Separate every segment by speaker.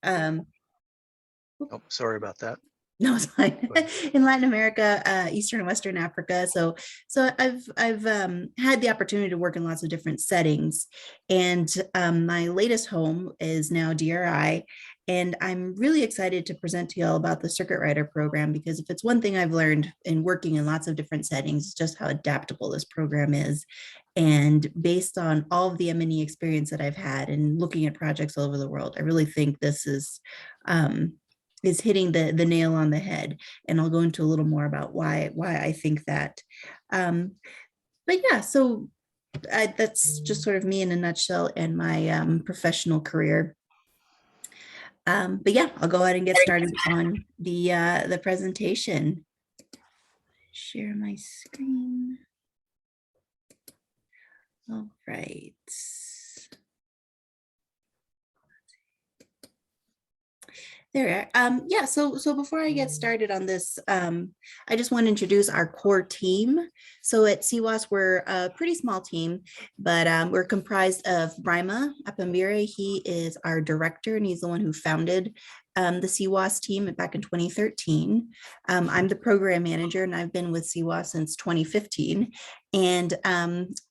Speaker 1: um,
Speaker 2: Oh, sorry about that.
Speaker 1: no, it's fine.
Speaker 2: Go ahead.
Speaker 1: In Latin America, Eastern and Western Africa. So I've had the opportunity to work in lots of different settings, and my latest home is now DRI, and I'm really excited to present to y'all about the Circuit Rider program, because if it's one thing I've learned in working in lots of different settings, it's just how adaptable this program is. And based on all of the M&E experience that I've had and looking at projects all over the world, I really think this is hitting the nail on the head. And I'll go into a little more about why I think that. But yeah, so that's just sort of me in a nutshell and my professional career. But yeah, I'll go ahead and get started on the presentation. Share my screen. All right. There. Yeah, so before I get started on this, I just want to introduce our core team. So at CWAS, we're a pretty small team, but we're comprised of Brima Apambire. He is our director, and he's the one who founded the CWAS team back in 2013. I'm the program manager, and I've been with CWAS since 2015. And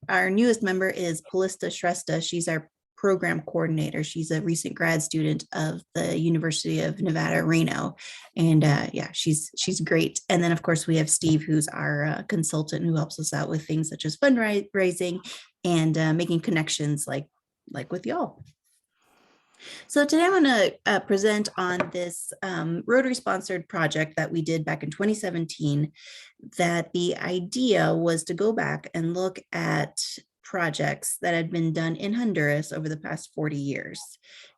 Speaker 1: our newest member is Palista Shrestha. She's our program coordinator. She's a recent grad student of the University of Nevada, Reno. And yeah, she's great. And then of course we have Steve, who's our consultant, who helps us out with things such as fundraising and making connections like with y'all. So today I'm going to present on this Rotary sponsored project that we did back in 2017, that the idea was to go back and look at projects that had been done in Honduras over the past 40 years.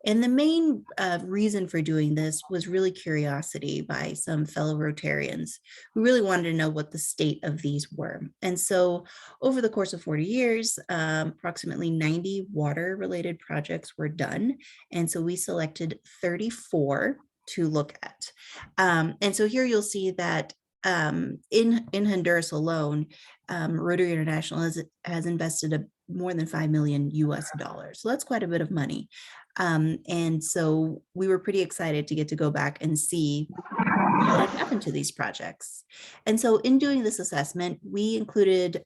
Speaker 1: And the main reason for doing this was really curiosity by some fellow Rotarians who really wanted to know what the state of these were. And so over the course of 40 years, approximately 90 water-related projects were done. And so we selected 34 to look at. And so here you'll see that in Honduras alone, Rotary International has invested more than $5 million US. So that's quite a bit of money. And so we were pretty excited to get to go back and see what had happened to these projects. And so in doing this assessment, we included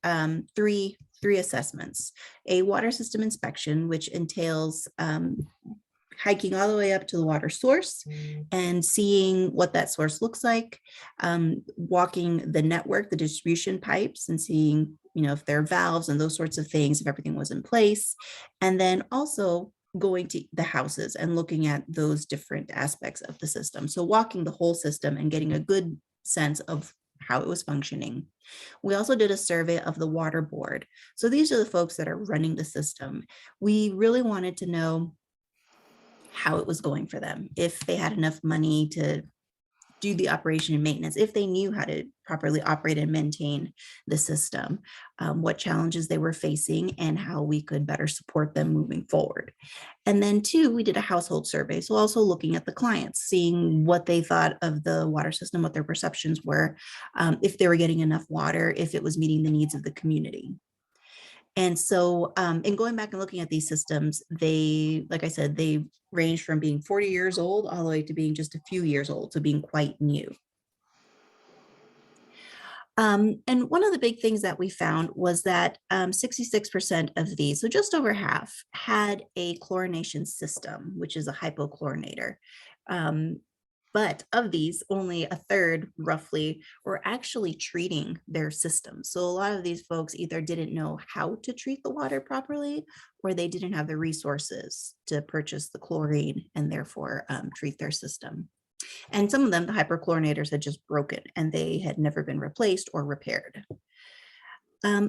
Speaker 1: three assessments: a water system inspection, which entails hiking all the way up to the water source and seeing what that source looks like, walking the network, the distribution pipes, and seeing, if there are valves and those sorts of things, if everything was in place. And then also going to the houses and looking at those different aspects of the system. So walking the whole system and getting a good sense of how it was functioning. We also did a survey of the water board. So these are the folks that are running the system. We really wanted to know how it was going for them, if they had enough money to do the operation and maintenance, if they knew how to properly operate and maintain the system, what challenges they were facing, and how we could better support them moving forward. And then two, we did a household survey. So also looking at the clients, seeing what they thought of the water system, what their perceptions were, if they were getting enough water, if it was meeting the needs of the community. And so in going back and looking at these systems, they, like I said, they range from being 40 years old all the way to being just a few years old, so being quite new. And one of the big things that we found was that 66% of these, so just over half, had a chlorination system, which is a hypochlorinator. But of these, only a third roughly were actually treating their systems. So a lot of these folks either didn't know how to treat the water properly, or they didn't have the resources to purchase the chlorine and therefore treat their system. And some of them, the hyperchlorinators had just broken and they had never been replaced or repaired.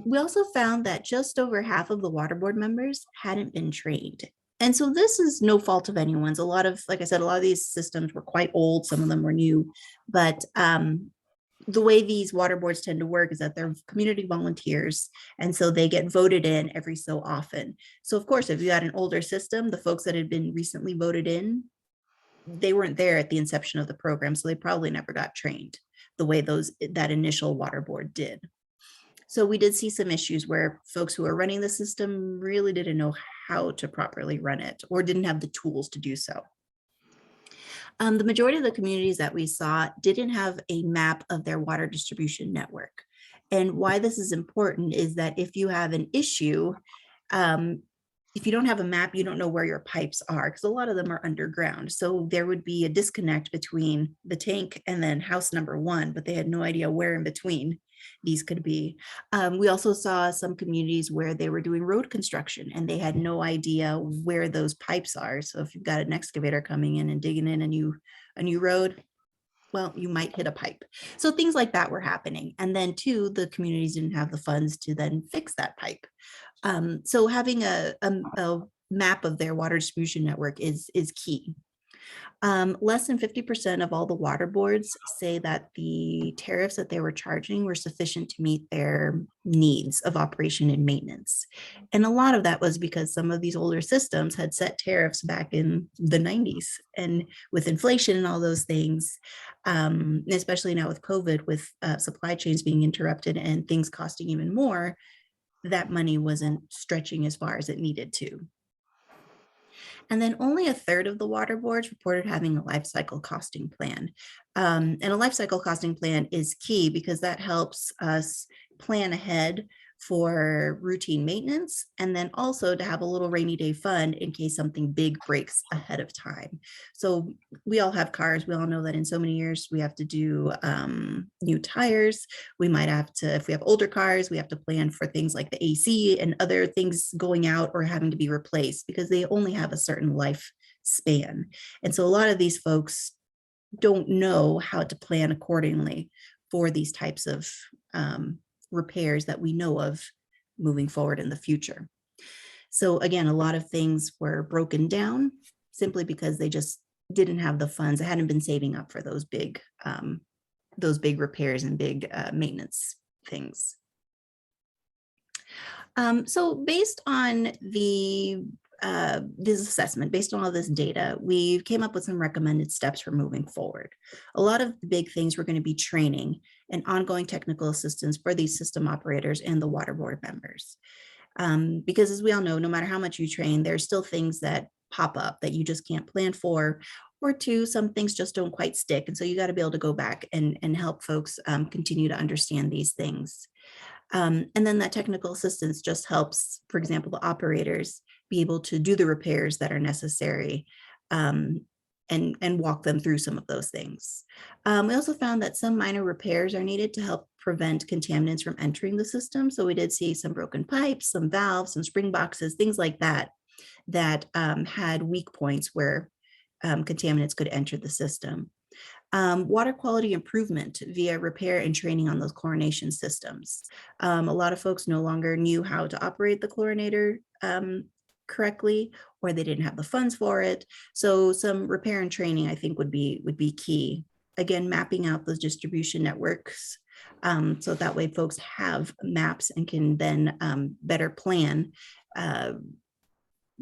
Speaker 1: We also found that just over half of the water board members hadn't been trained. And so this is no fault of anyone's. A lot of, like I said, a lot of these systems were quite old. Some of them were new, but the way these water boards tend to work is that they're community volunteers. And so they get voted in every so often. So of course, if you had an older system, the folks that had been recently voted in, they weren't there at the inception of the program. So they probably never got trained the way that initial water board did. So we did see some issues where folks who are running the system really didn't know how to properly run it or didn't have the tools to do so. The majority of the communities that we saw didn't have a map of their water distribution network. And why this is important is that if you have an issue, um, if you don't have a map, you don't know where your pipes are because a lot of them are underground. So there would be a disconnect between the tank and then house number one, but they had no idea where in between these could be. We also saw some communities where they were doing road construction and they had no idea where those pipes are. So if you've got an excavator coming in and digging in a new road, well, you might hit a pipe. So things like that were happening. And then two, the communities didn't have the funds to then fix that pipe. So having a map of their water distribution network is key. Less than 50% of all the water boards say that the tariffs that they were charging were sufficient to meet their needs of operation and maintenance. And a lot of that was because some of these older systems had set tariffs back in the 90s. And with inflation and all those things, especially now with COVID, with supply chains being interrupted and things costing even more, that money wasn't stretching as far as it needed to. And then only a third of the water boards reported having a life cycle costing plan. And a life cycle costing plan is key because that helps us plan ahead for routine maintenance, and then also to have a little rainy day fund in case something big breaks ahead of time. So we all have cars. We all know that in so many years we have to do new tires. We might have to, if we have older cars, we have to plan for things like the AC and other things going out or having to be replaced because they only have a certain life span. And so a lot of these folks don't know how to plan accordingly for these types of repairs that we know of moving forward in the future. So again, a lot of things were broken down simply because they just didn't have the funds. They hadn't been saving up for those big repairs and big maintenance things. So based on this assessment, based on all this data, we came up with some recommended steps for moving forward. A lot of the big things were going to be training and ongoing technical assistance for these system operators and the water board members. Because as we all know, no matter how much you train, there's still things that pop up that you just can't plan for, or two, some things just don't quite stick. And so you got to be able to go back and help folks continue to understand these things. And then that technical assistance just helps, for example, the operators be able to do the repairs that are necessary and walk them through some of those things. We also found that some minor repairs are needed to help prevent contaminants from entering the system. So we did see some broken pipes, some valves, some spring boxes, things like that, that had weak points where contaminants could enter the system. Water quality improvement via repair and training on those chlorination systems. A lot of folks no longer knew how to operate the chlorinator correctly, or they didn't have the funds for it. So some repair and training, I think, would be key. Again, mapping out those distribution networks so that way folks have maps and can then better plan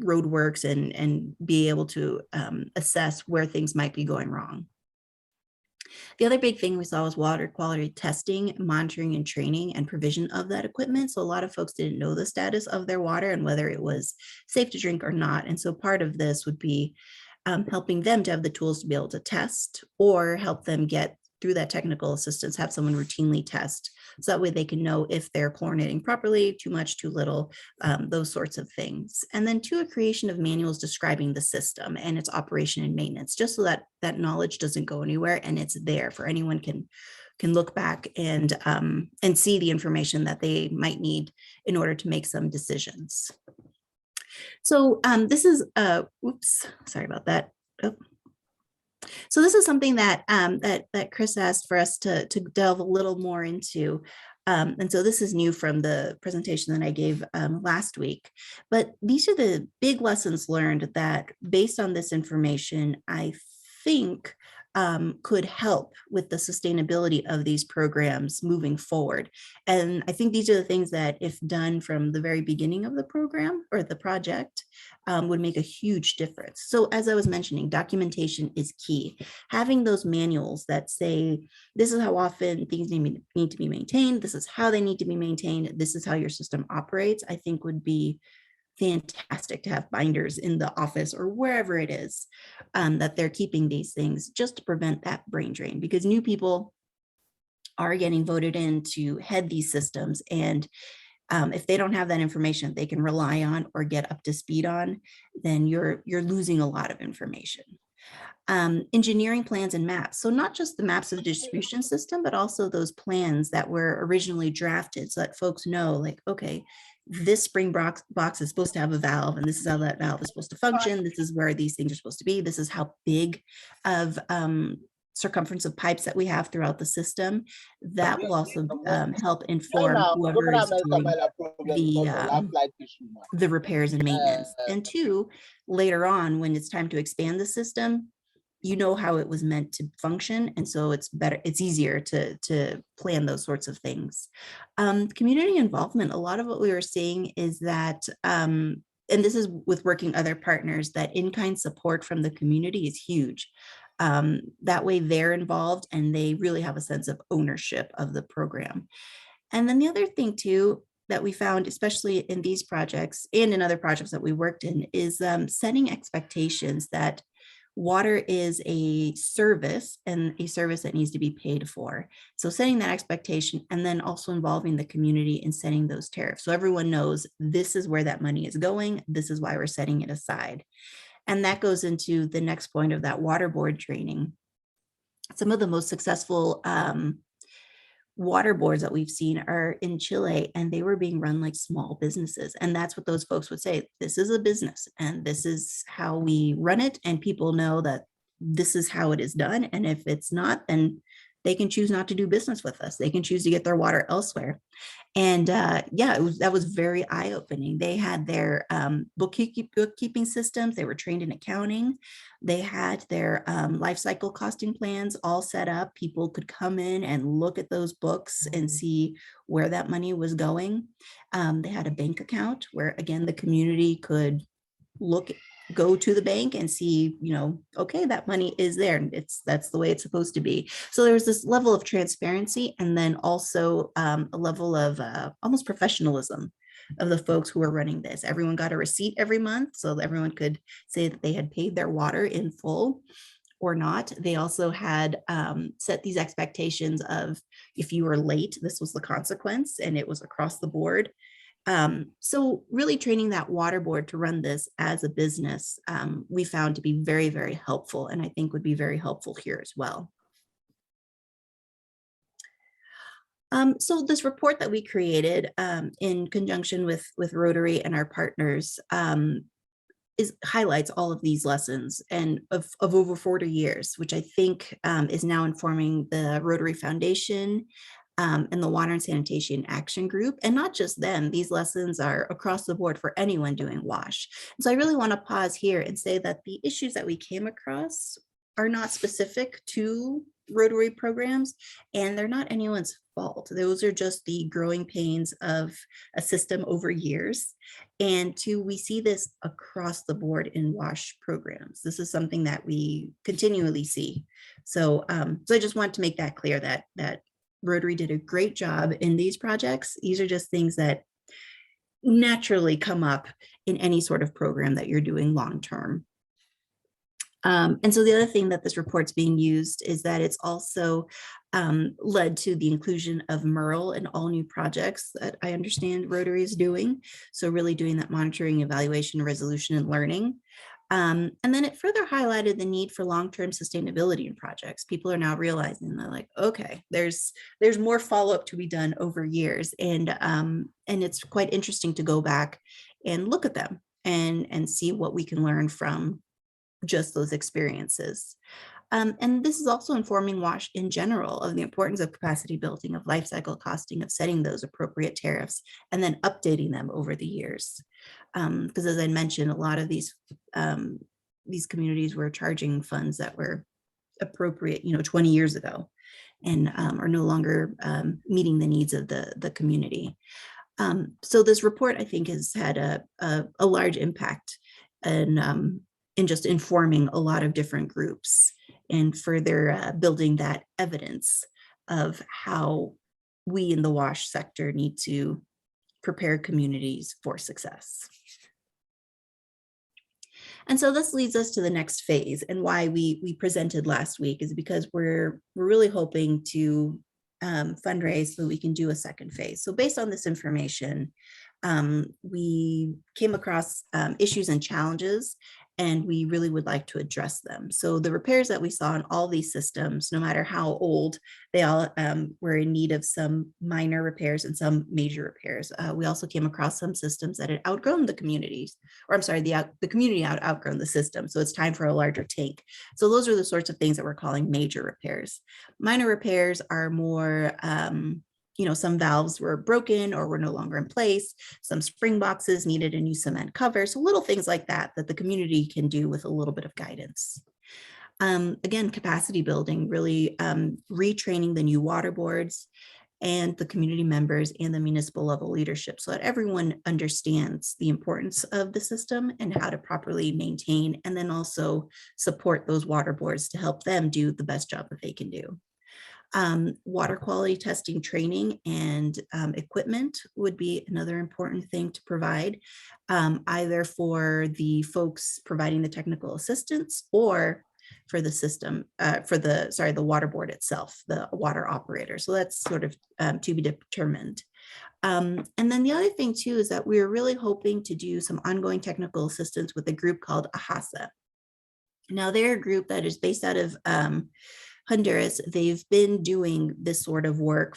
Speaker 1: roadworks and be able to assess where things might be going wrong. The other big thing we saw was water quality testing, monitoring and training and provision of that equipment. So a lot of folks didn't know the status of their water and whether it was safe to drink or not. And so part of this would be helping them to have the tools to be able to test or help them get through that technical assistance, have someone routinely test. So that way they can know if they're chlorinating properly, too much, too little, those sorts of things. And then two, a creation of manuals describing the system and its operation and maintenance, just so that that knowledge doesn't go anywhere and it's there for anyone can look back and see the information that they might need in order to make some decisions. So this is, oops, sorry about that. Oh. So this is something that that Chris asked for us to delve a little more into. And so this is new from the presentation that I gave last week. But these are the big lessons learned that based on this information, I think could help with the sustainability of these programs moving forward. And I think these are the things that, if done from the very beginning of the program or the project, would make a huge difference. So as I was mentioning, documentation is key. Having those manuals that say, this is how often things need to be maintained, this is how they need to be maintained, this is how your system operates, I think would be fantastic to have binders in the office or wherever it is that they're keeping these things, just to prevent that brain drain, because new people are getting voted in to head these systems. And if they don't have that information they can rely on or get up to speed on, then you're losing a lot of information. Engineering plans and maps. So not just the maps of the distribution system, but also those plans that were originally drafted so that folks know, like, okay, this spring box is supposed to have a valve, and this is how that valve is supposed to function. This is where these things are supposed to be. This is how big of circumference of pipes that we have throughout the system. That will also help inform whoever is doing the repairs and maintenance. And two, later on, when it's time to expand the system, you know how it was meant to function. And so it's better, it's easier to plan those sorts of things. Community involvement, a lot of what we were seeing is that, and this is with working other partners, that in-kind support from the community is huge. That way they're involved and they really have a sense of ownership of the program. And then the other thing too, that we found, especially in these projects and in other projects that we worked in, is setting expectations that water is a service, and a service that needs to be paid for. So setting that expectation, and then also involving the community in setting those tariffs. So everyone knows this is where that money is going. This is why we're setting it aside. And that goes into the next point of that water board training. Some of the most successful water boards that we've seen are in Chile, and they were being run like small businesses. And that's what those folks would say. This is a business and this is how we run it. And people know that this is how it is done. And if it's not, then they can choose not to do business with us. They can choose to get their water elsewhere. And yeah, that was very eye-opening. They had their bookkeeping systems. They were trained in accounting. They had their life cycle costing plans all set up. People could come in and look at those books and see where that money was going. They had a bank account where, again, the community could go to the bank and see, okay, that money is there, and that's the way it's supposed to be. So there was this level of transparency, and then also a level of almost professionalism of the folks who were running this. Everyone got a receipt every month, so everyone could say that they had paid their water in full or not. They also had set these expectations of, if you were late, this was the consequence, and it was across the board. So really training that water board to run this as a business, we found to be very, very helpful, and I think would be very helpful here as well. So this report that we created in conjunction with Rotary and our partners highlights all of these lessons and of over 40 years, which I think is now informing the Rotary Foundation and the Water and Sanitation Action Group. And not just them, these lessons are across the board for anyone doing WASH. And so I really want to pause here and say that the issues that we came across are not specific to Rotary programs, and they're not anyone's fault. Those are just the growing pains of a system over years. And two, we see this across the board in WASH programs. This is something that we continually see. So, so I just want to make that clear that Rotary did a great job in these projects. These are just things that naturally come up in any sort of program that you're doing long-term. And so the other thing that this report's being used is that it's also led to the inclusion of MERL in all new projects that I understand Rotary is doing. So really doing that monitoring, evaluation, resolution, and learning. And then it further highlighted the need for long-term sustainability in projects. People are now realizing, they're like, okay, there's more follow-up to be done over years. And it's quite interesting to go back and look at them and see what we can learn from just those experiences. And this is also informing WASH in general of the importance of capacity building, of life cycle costing, of setting those appropriate tariffs, and then updating them over the years. Because as I mentioned, a lot of these communities were charging funds that were appropriate, 20 years ago, and are no longer meeting the needs of the community. So this report, I think, has had a large impact in just informing a lot of different groups and further building that evidence of how we in the WASH sector need to prepare communities for success. And so this leads us to the next phase, and why we presented last week is because we're really hoping to fundraise so we can do a second phase. So based on this information, we came across issues and challenges, and we really would like to address them. So the repairs that we saw in all these systems, no matter how old, they all were in need of some minor repairs and some major repairs. We also came across some systems that had outgrown the communities, or I'm sorry, the community outgrown the system. So it's time for a larger tank. So those are the sorts of things that we're calling major repairs. Minor repairs are more, some valves were broken or were no longer in place. Some spring boxes needed a new cement cover. So little things like that the community can do with a little bit of guidance. Again, capacity building, really retraining the new water boards and the community members and the municipal level leadership so that everyone understands the importance of the system and how to properly maintain, and then also support those water boards to help them do the best job that they can do. Water quality testing training and equipment would be another important thing to provide, either for the folks providing the technical assistance or for the system, the water board itself, the water operator. So that's sort of to be determined. And then the other thing too is that we're really hoping to do some ongoing technical assistance with a group called AHASA. Now they're a group that is based out of Honduras. They've been doing this sort of work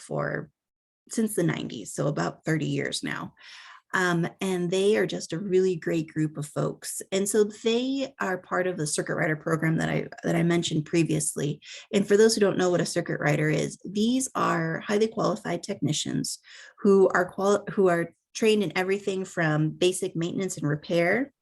Speaker 1: since the 90s, so about 30 years now. And they are just a really great group of folks. And so they are part of the circuit rider program that I mentioned previously. And for those who don't know what a circuit rider is, these are highly qualified technicians who are trained in everything from basic maintenance and repair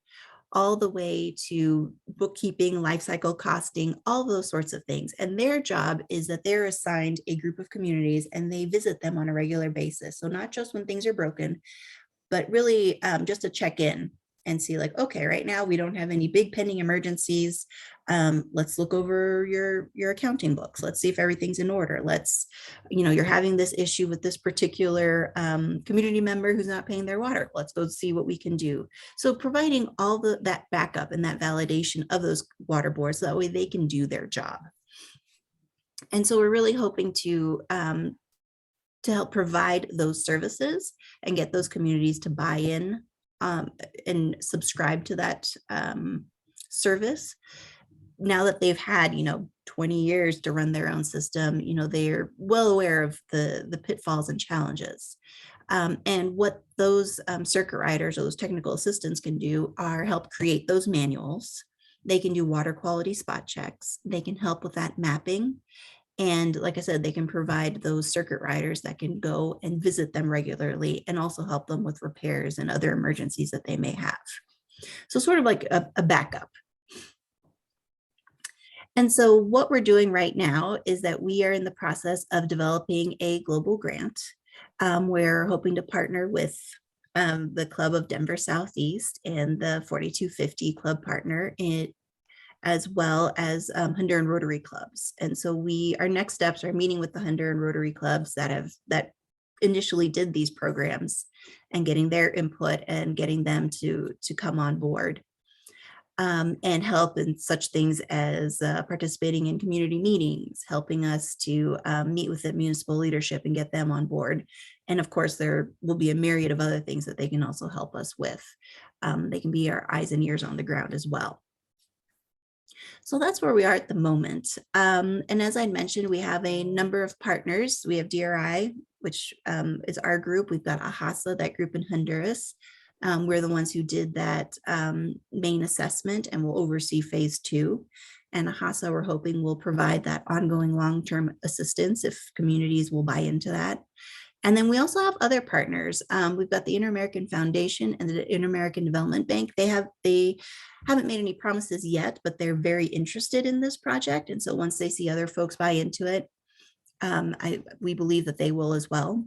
Speaker 1: all the way to bookkeeping, life cycle costing, all those sorts of things. And their job is that they're assigned a group of communities and they visit them on a regular basis. So not just when things are broken, but really just to check in and see like, okay, right now we don't have any big pending emergencies. Let's look over your accounting books. Let's see if everything's in order. You're having this issue with this particular community member who's not paying their water. Let's go see what we can do. So providing all that backup and that validation of those water boards, so that way they can do their job. And so we're really hoping to help provide those services and get those communities to buy in and subscribe to that service. Now that they've had, 20 years to run their own system, they're well aware of the pitfalls and challenges. And what those circuit riders or those technical assistants can do are help create those manuals. They can do water quality spot checks. They can help with that mapping. And like I said, they can provide those circuit riders that can go and visit them regularly and also help them with repairs and other emergencies that they may have. So sort of like a backup. And so what we're doing right now is that we are in the process of developing a global grant. We're hoping to partner with the Club of Denver Southeast and the 4250 club partner, as well as Honduran Rotary clubs. And so our next steps are meeting with the Honduran Rotary clubs that initially did these programs and getting their input and getting them to come on board and help in such things as participating in community meetings, helping us to meet with the municipal leadership and get them on board. And of course, there will be a myriad of other things that they can also help us with. They can be our eyes and ears on the ground as well. So that's where we are at the moment. And as I mentioned, we have a number of partners. We have DRI, which is our group. We've got AHASA, that group in Honduras. We're the ones who did that main assessment and will oversee phase 2. And AHASA, we're hoping, will provide that ongoing long-term assistance if communities will buy into that. And then we also have other partners. We've got the Inter-American Foundation and the Inter-American Development Bank. They haven't made any promises yet, but they're very interested in this project. And so once they see other folks buy into it, we believe that they will as well.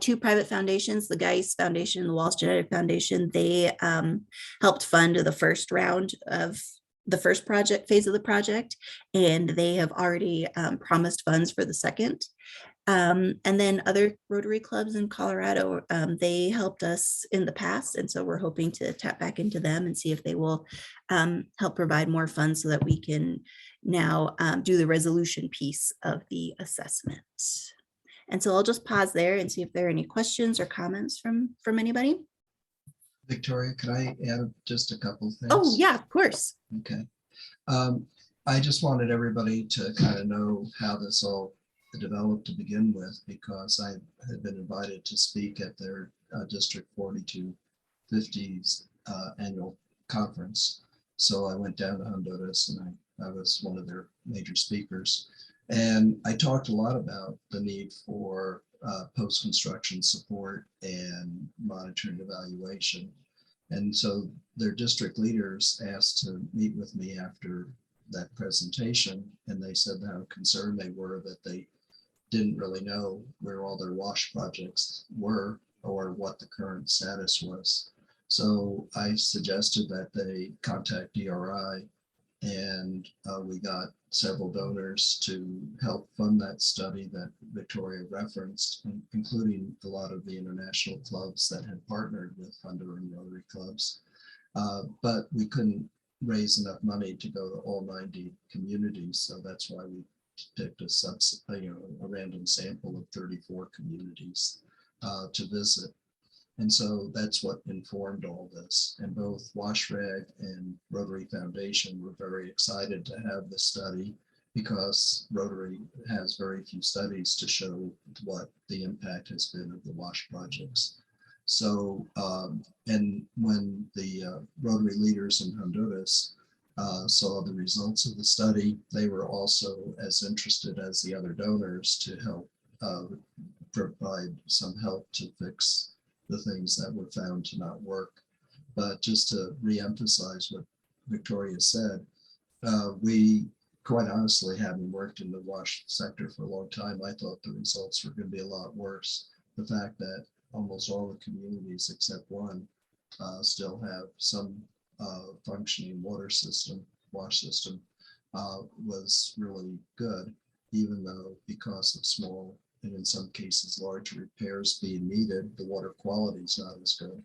Speaker 1: 2 private foundations, the Geis Foundation and the Walsh Genetic Foundation, they helped fund the first round of the first phase of the project, and they have already promised funds for the second. And then other Rotary clubs in Colorado, they helped us in the past. And so we're hoping to tap back into them and see if they will help provide more funds so that we can now do the resolution piece of the assessment. And so I'll just pause there and see if there are any questions or comments from anybody.
Speaker 3: Victoria, could I add just a couple things?
Speaker 1: Oh, yeah, of course.
Speaker 3: Okay. I just wanted everybody to kind of know how this all developed to begin with, because I had been invited to speak at their District 4250's annual conference. So I went down to Honduras and I was one of their major speakers. And I talked a lot about the need for post-construction support and monitoring evaluation. And so their district leaders asked to meet with me after that presentation, and they said how concerned they were that they didn't really know where all their wash projects were or what the current status was. So I suggested that they contact DRI, and we got several donors to help fund that study that Victoria referenced, including a lot of the international clubs that had partnered with Honduran Rotary clubs. But we couldn't raise enough money to go to all 90 communities. So that's why we picked a random sample of 34 communities to visit. And so that's what informed all this. And both WashReg and Rotary Foundation were very excited to have this study, because Rotary has very few studies to show what the impact has been of the wash projects. So, and when the Rotary leaders in Honduras saw the results of the study, they were also as interested as the other donors to help provide some help to fix the things that were found to not work. But just to reemphasize what Victoria said, we quite honestly, having worked in the wash sector for a long time, I thought the results were going to be a lot worse. The fact that almost all the communities except one still have some functioning wash system was really good, even though because of small and in some cases large repairs being needed, the water quality is not as good.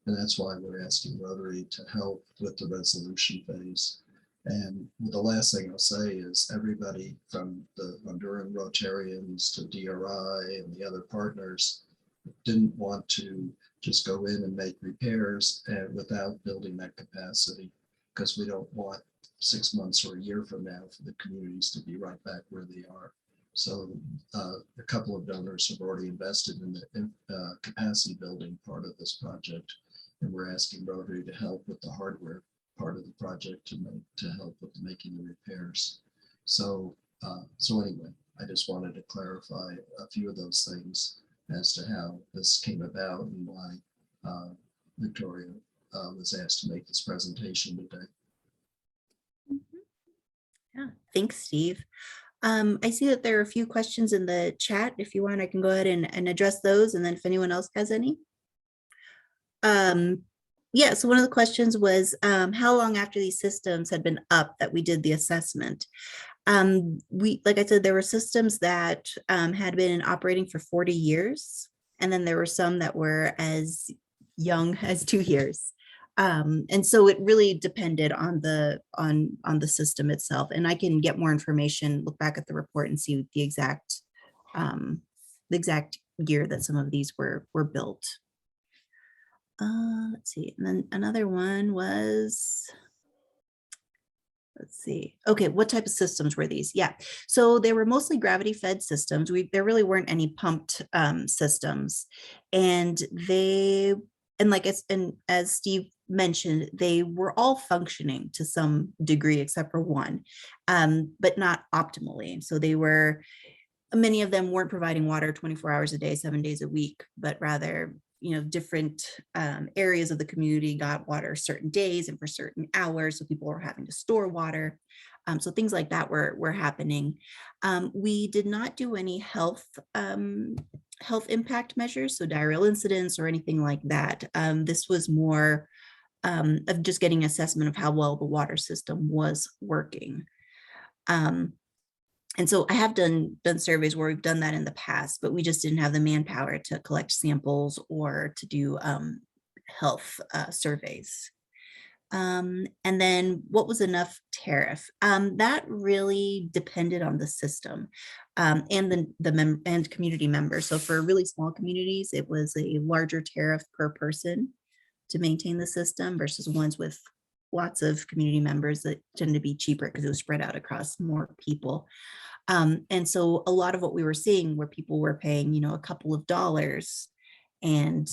Speaker 3: And that's why we're asking Rotary to help with the resolution phase. And the last thing I'll say is everybody from the Honduran Rotarians to DRI and the other partners didn't want to just go in and make repairs without building that capacity, because we don't want 6 months or a year from now for the communities to be right back where they are. So a couple of donors have already invested in the capacity building part of this project, and we're asking Rotary to help with the hardware part of the project to help with making the repairs. So anyway, I just wanted to clarify a few of those things as to how this came about and why Victoria was asked to make this presentation today.
Speaker 1: Yeah, thanks, Steve. I see that there are a few questions in the chat. If you want, I can go ahead and address those, and then if anyone else has any. Yeah, so one of the questions was how long after these systems had been up that we did the assessment. Like I said, there were systems that had been operating for 40 years, and then there were some that were as young as 2 years. And so it really depended on the system itself. And I can get more information, look back at the report and see the exact year that some of these were built. Let's see. And then another one was, let's see. Okay, what type of systems were these? Yeah, so they were mostly gravity fed systems. There really weren't any pumped systems, and as Steve mentioned, they were all functioning to some degree except for one, but not optimally. So many of them weren't providing water 24 hours a day, 7 days a week, but rather, different areas of the community got water certain days and for certain hours. So people were having to store water. So things like that were happening. We did not do any health impact measures, so diarrheal incidents or anything like that. This was more of just getting assessment of how well the water system was working. And so I have done surveys where we've done that in the past, but we just didn't have the manpower to collect samples or to do health surveys. And then what was enough tariff? That really depended on the system and and community members. So for really small communities, it was a larger tariff per person to maintain the system versus ones with lots of community members that tend to be cheaper because it was spread out across more people. And so a lot of what we were seeing where people were paying, you know, a couple of dollars, and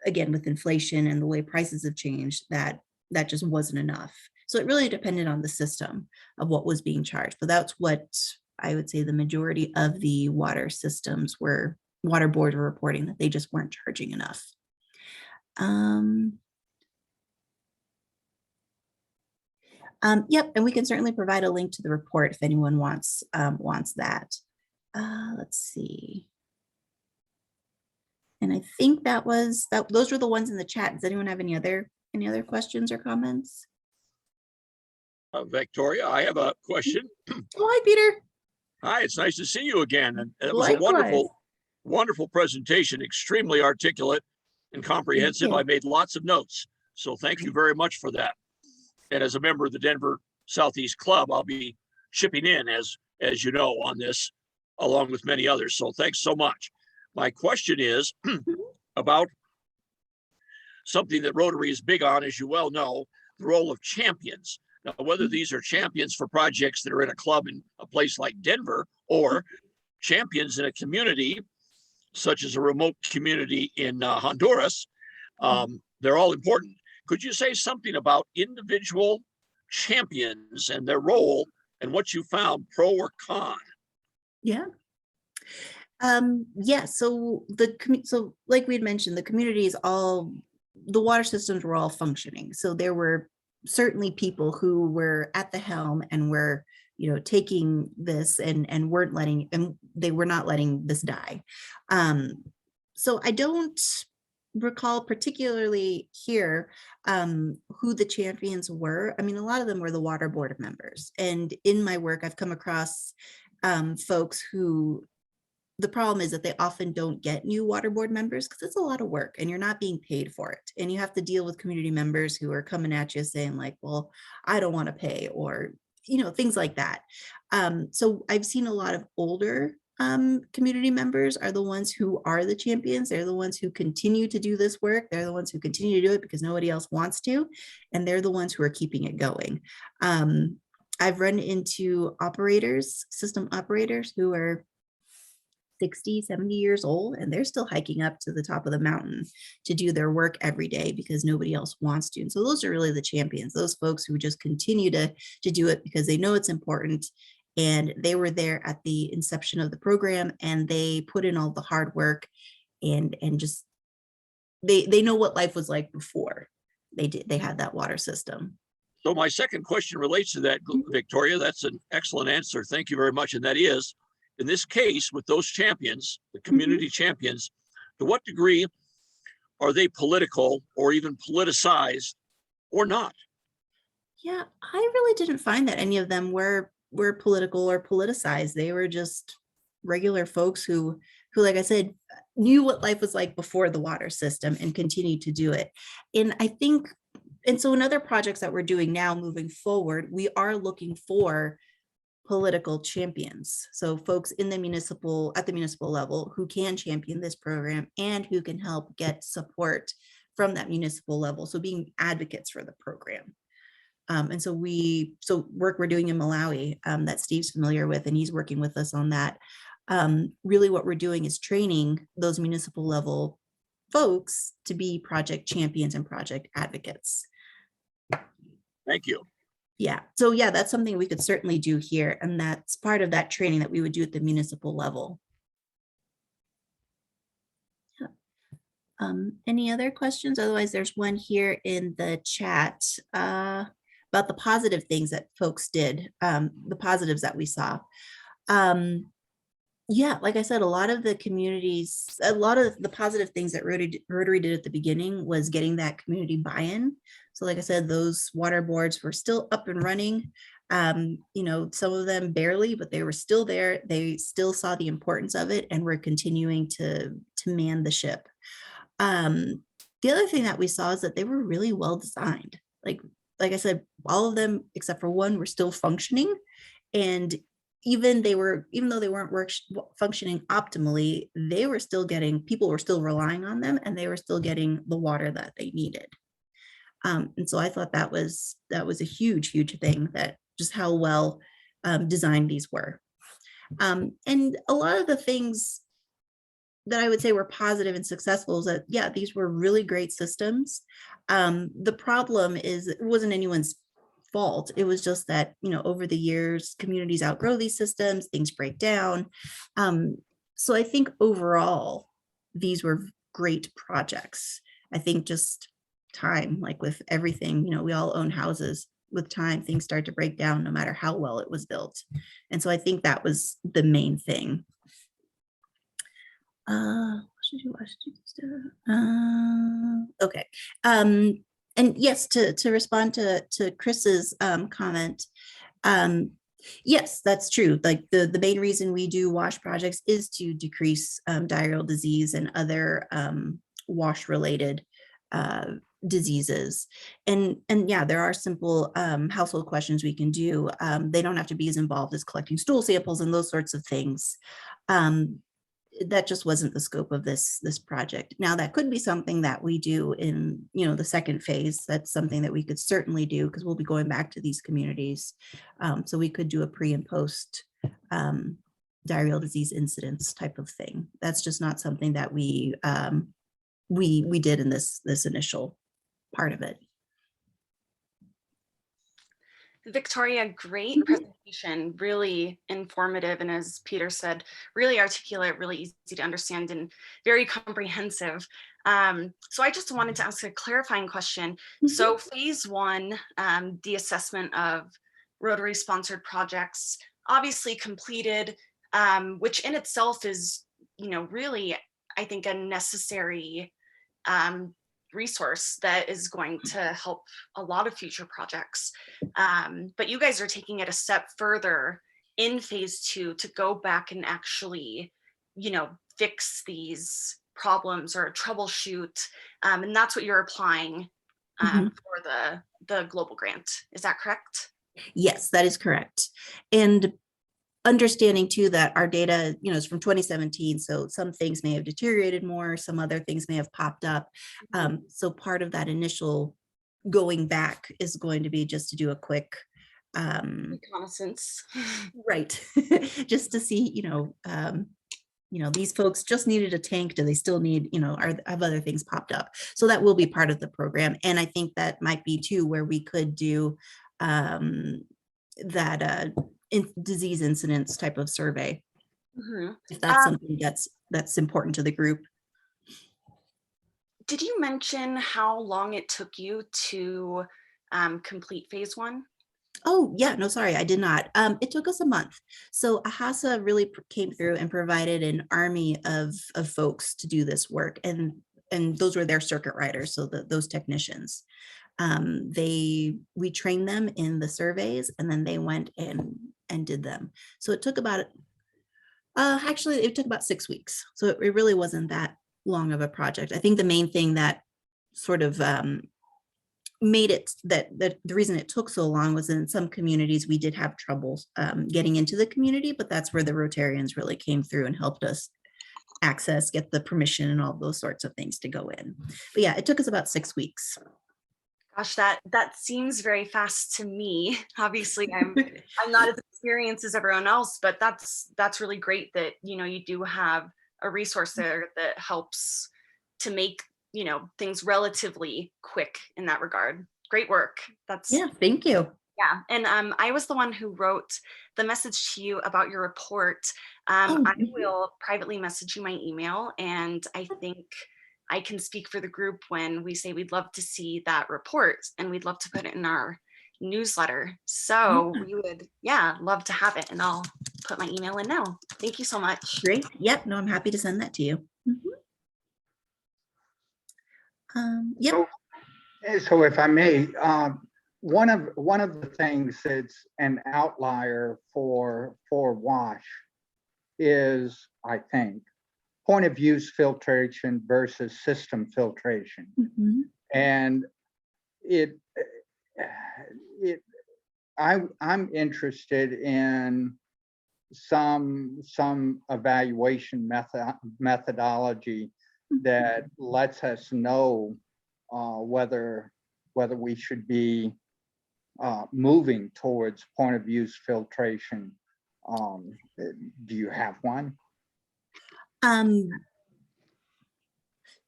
Speaker 1: again, with inflation and the way prices have changed, that just wasn't enough. So it really depended on the system of what was being charged. But that's what I would say the majority of the water systems were, water boards were reporting, that they just weren't charging enough. Yep, and we can certainly provide a link to the report if anyone wants that. Let's see. And I think those were the ones in the chat. Does anyone have any other questions or comments?
Speaker 4: Victoria, I have a question.
Speaker 1: Oh, hi, Peter.
Speaker 4: Hi, it's nice to see you again. And it was
Speaker 1: Likewise.
Speaker 4: a wonderful presentation, extremely articulate and comprehensive. I made lots of notes. So thank you very much for that. And as a member of the Denver Southeast Club, I'll be chipping in, as you know, on this, along with many others. So thanks so much. My question is about something that Rotary is big on, as you well know, the role of champions. Now, whether these are champions for projects that are in a club in a place like Denver, or champions in a community, such as a remote community in Honduras, they're all important. Could you say something about individual champions and their role and what you found, pro or con?
Speaker 1: Yeah. Yeah, so like we had mentioned, the communities, the water systems were all functioning. So there were certainly people who were at the helm and were, you know, taking this and they were not letting this die. So I don't recall particularly here who the champions were. I mean, a lot of them were the water board members. And in my work, I've come across folks who, the problem is that they often don't get new water board members because it's a lot of work and you're not being paid for it. And you have to deal with community members who are coming at you saying like, well, I don't want to pay, or, you know, things like that. So I've seen a lot of older community members are the ones who are the champions. They're the ones who continue to do this work. They're the ones who continue to do it because nobody else wants to. And they're the ones who are keeping it going. I've run into system operators who are 60, 70 years old, and they're still hiking up to the top of the mountain to do their work every day because nobody else wants to. And so those are really the champions, those folks who just continue to do it because they know it's important. And they were there at the inception of the program and they put in all the hard work and just, they know what life was like before they had that water system.
Speaker 4: So my second question relates to that, Victoria. That's an excellent answer. Thank you very much. And that is, in this case, with those champions, the community champions, to what degree are they political or even politicized or not?
Speaker 1: Yeah, I really didn't find that any of them were political or politicized. They were just regular folks who, like I said, knew what life was like before the water system and continued to do it. And I think, and so in other projects that we're doing now moving forward, we are looking for political champions. So folks in the municipal level who can champion this program and who can help get support from that municipal level. So being advocates for the program. And so work we're doing in Malawi that Steve's familiar with, and he's working with us on that. Really what we're doing is training those municipal level folks to be project champions and project advocates.
Speaker 4: Thank you.
Speaker 1: Yeah, so yeah, that's something we could certainly do here. And that's part of that training that we would do at the municipal level. Yeah. Any other questions? Otherwise, there's one here in the chat about the positive things that folks did, the positives that we saw. Yeah, like I said, a lot of the positive things that Rotary did at the beginning was getting that community buy-in. So like I said, those water boards were still up and running. You know, some of them barely, but they were still there. They still saw the importance of it and were continuing to man the ship. The other thing that we saw is that they were really well designed. Like I said, all of them except for one were still functioning, and even though they weren't functioning optimally, they were still getting, people were still relying on them, and they were still getting the water that they needed. And so I thought that was a huge thing, that just how well designed these were. And a lot of the things that I would say were positive and successful is that, yeah, these were really great systems. The problem is it wasn't anyone's fault. It was just that, you know, over the years, communities outgrow these systems, things break down. So I think overall, these were great projects. I think just time, like with everything, you know, we all own houses. With time, things start to break down no matter how well it was built. And so I think that was the main thing. Okay. And yes, to respond to Chris's comment, yes, that's true. Like the main reason we do WASH projects is to decrease diarrheal disease and other WASH related diseases. And yeah, there are simple household questions we can do. They don't have to be as involved as collecting stool samples and those sorts of things. That just wasn't the scope of this project. Now that could be something that we do in, you know, the second phase. That's something that we could certainly do, because we'll be going back to these communities. So we could do a pre and post diarrheal disease incidence type of thing. That's just not something that we did in this initial part of it.
Speaker 5: Victoria, great presentation, really informative, and as Peter said, really articulate, really easy to understand, and very comprehensive. So I just wanted to ask a clarifying question. So phase one, the assessment of Rotary sponsored projects, obviously completed, which in itself is, you know, really, I think, a necessary resource that is going to help a lot of future projects. But you guys are taking it a step further in phase two to go back and actually, you know, fix these problems or troubleshoot. And that's what you're applying for the global grant. Is that correct?
Speaker 1: Yes, that is correct. And understanding too that our data, you know, is from 2017, so some things may have deteriorated more, some other things may have popped up. So part of that initial going back is going to be just to do a quick
Speaker 5: reconnaissance,
Speaker 1: right? Just to see, you know, these folks just needed a tank. Do they still need, you know, have other things popped up? So that will be part of the program, and I think that might be too where we could do that disease incidence type of survey, if that's something that's important to the group.
Speaker 5: Did you mention how long it took you to complete phase one?
Speaker 1: Oh yeah, no, sorry, I did not. It took us a month. So AHASA really came through and provided an army of folks to do this work, and those were their circuit riders, so those technicians. We trained them in the surveys, and then they went and did them. So it took about actually it took about 6 weeks. So it really wasn't that long of a project. I think the main thing that sort of made it that the reason it took so long was in some communities we did have trouble getting into the community, but that's where the Rotarians really came through and helped us get the permission and all those sorts of things to go in. But yeah, it took us about 6 weeks.
Speaker 5: Gosh, that seems very fast to me. Obviously, I'm not as experienced as everyone else, but that's really great that, you know, you do have a resource there that helps to make, you know, things relatively quick in that regard. Great work.
Speaker 1: Yeah, thank you.
Speaker 5: Yeah, and I was the one who wrote the message to you about your report. I will privately message you my email, and I think I can speak for the group when we say we'd love to see that report and we'd love to put it in our newsletter. So we would, love to have it, and I'll put my email in now. Thank you so much.
Speaker 1: Great. Yep. No, I'm happy to send that to you. Yep.
Speaker 6: So if I may, one of the things that's an outlier for WASH is, I think, point of use filtration versus system filtration.
Speaker 1: Mhm.
Speaker 6: And I'm interested in some evaluation methodology that lets us know whether we should be moving towards point of use filtration. Do you have one?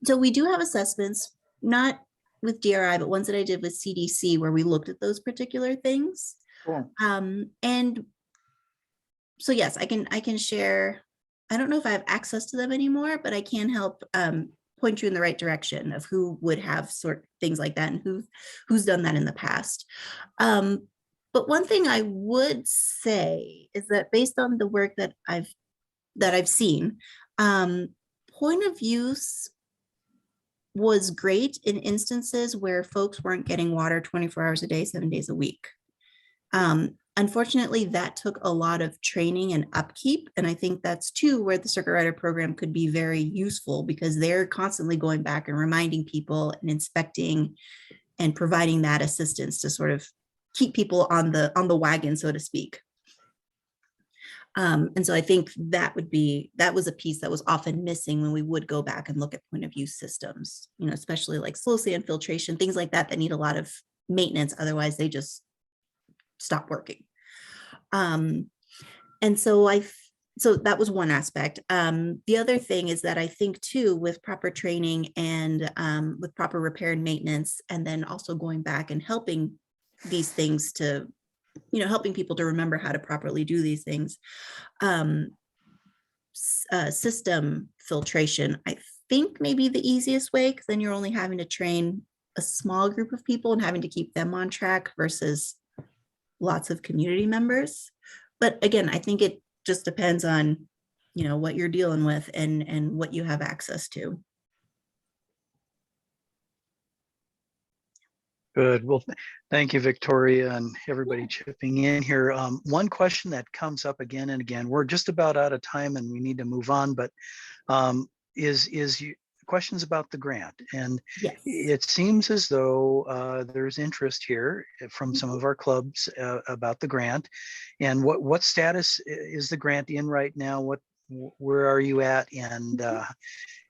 Speaker 1: So we do have assessments, not with DRI, but ones that I did with CDC where we looked at those particular things.
Speaker 6: Sure.
Speaker 1: And so yes, I can share. I don't know if I have access to them anymore, but I can help point you in the right direction of who would have sort things like that and who's done that in the past. But one thing I would say is that based on the work that I've seen, point of use was great in instances where folks weren't getting water 24 hours a day, 7 days a week. Unfortunately, that took a lot of training and upkeep. And I think that's too where the Circuit Rider program could be very useful, because they're constantly going back and reminding people and inspecting and providing that assistance to sort of keep people on the wagon, so to speak. And so I think that was a piece that was often missing when we would go back and look at point of use systems, especially like slow sand filtration, things like that need a lot of maintenance. Otherwise they just stop working. And so so that was one aspect. The other thing is that I think too, with proper training and with proper repair and maintenance, and then also going back and helping these things to, helping people to remember how to properly do these things. System filtration, I think maybe the easiest way, because then you're only having to train a small group of people and having to keep them on track versus lots of community members. But again, I think it just depends on, what you're dealing with and what you have access to.
Speaker 2: Good. Well, thank you, Victoria, and everybody chipping in here. One question that comes up again and again, we're just about out of time and we need to move on, but is questions about the grant. And
Speaker 1: Yes.
Speaker 2: it seems as though there's interest here from some of our clubs about the grant. And what status is the grant in right now? Where are you at? And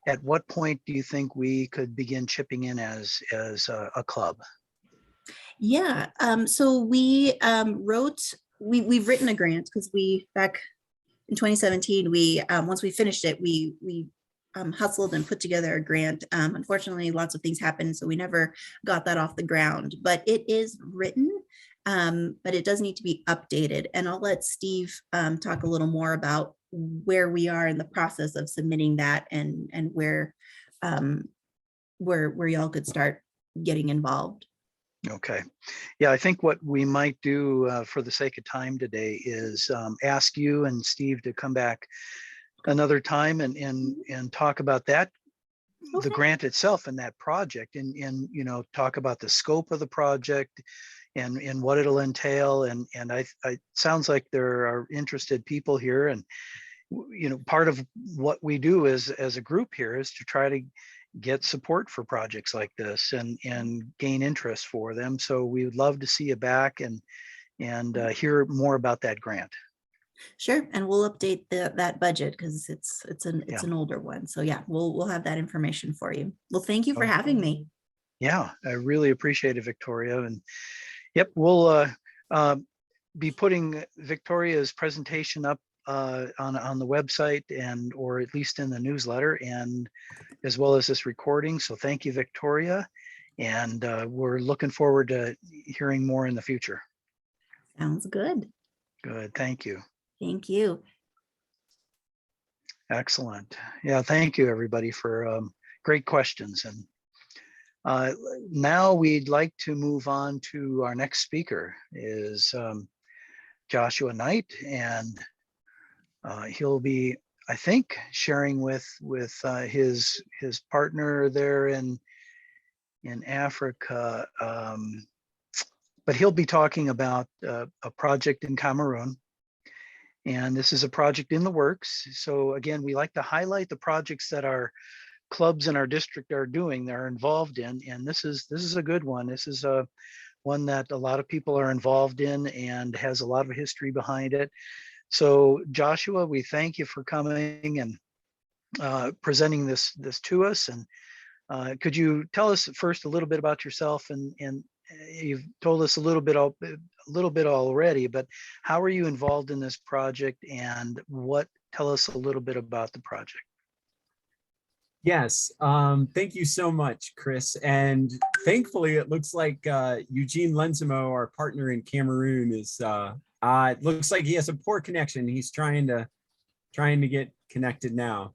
Speaker 2: at what point do you think we could begin chipping in as a club?
Speaker 1: Yeah, so we've written a grant because back in 2017, once we finished it, we hustled and put together a grant. Unfortunately, lots of things happened, so we never got that off the ground, but it is written, but it does need to be updated. And I'll let Steve talk a little more about where we are in the process of submitting that and where y'all could start getting involved.
Speaker 2: Okay. Yeah, I think what we might do for the sake of time today is ask you and Steve to come back another time and talk about that,
Speaker 1: Okay.
Speaker 2: the grant itself and that project, and talk about the scope of the project and what it'll entail. And I sounds like there are interested people here, and part of what we do as a group here is to try to get support for projects like this and gain interest for them. So we would love to see you back and hear more about that grant.
Speaker 1: Sure, and we'll update that budget because it's an older one. So yeah, we'll have that information for you. Well, thank you for having me.
Speaker 2: Yeah, I really appreciate it, Victoria. And yep, we'll be putting Victoria's presentation up on the website or at least in the newsletter, and as well as this recording. So thank you, Victoria. And we're looking forward to hearing more in the future.
Speaker 1: Sounds good.
Speaker 2: Good. Thank you.
Speaker 1: Thank you.
Speaker 2: Excellent. Yeah, thank you, everybody, for great questions. And now we'd like to move on to our next speaker is Joshua Knight, and he'll be, I think, sharing with his partner there in Africa, but he'll be talking about a project in Cameroon. And this is a project in the works. So again, we like to highlight the projects that our clubs in our district are doing, they're involved in. And this is a good one. This is a one that a lot of people are involved in and has a lot of history behind it. So Joshua, we thank you for coming and presenting this to us. And could you tell us first a little bit about yourself, and you've told us a little bit already, but how are you involved in this project, and tell us a little bit about the project?
Speaker 7: Yes, thank you so much, Chris. And thankfully, it looks like Eugene Lenzimo, our partner in Cameroon, is. It looks like he has a poor connection. He's trying to get connected now.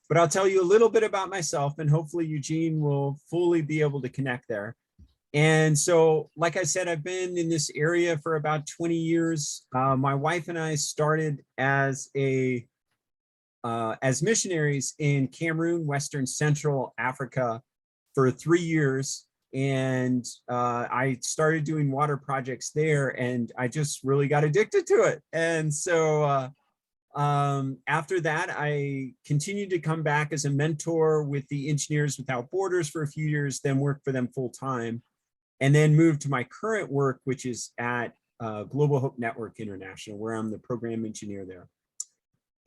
Speaker 7: But I'll tell you a little bit about myself, and hopefully Eugene will fully be able to connect there. And so, like I said, I've been in this area for about 20 years. My wife and I started as missionaries in Cameroon, Western Central Africa for 3 years. And I started doing water projects there, and I just really got addicted to it. And so after that, I continued to come back as a mentor with the Engineers Without Borders for a few years, then worked for them full time, and then moved to my current work, which is at Global Hope Network International, where I'm the program engineer there.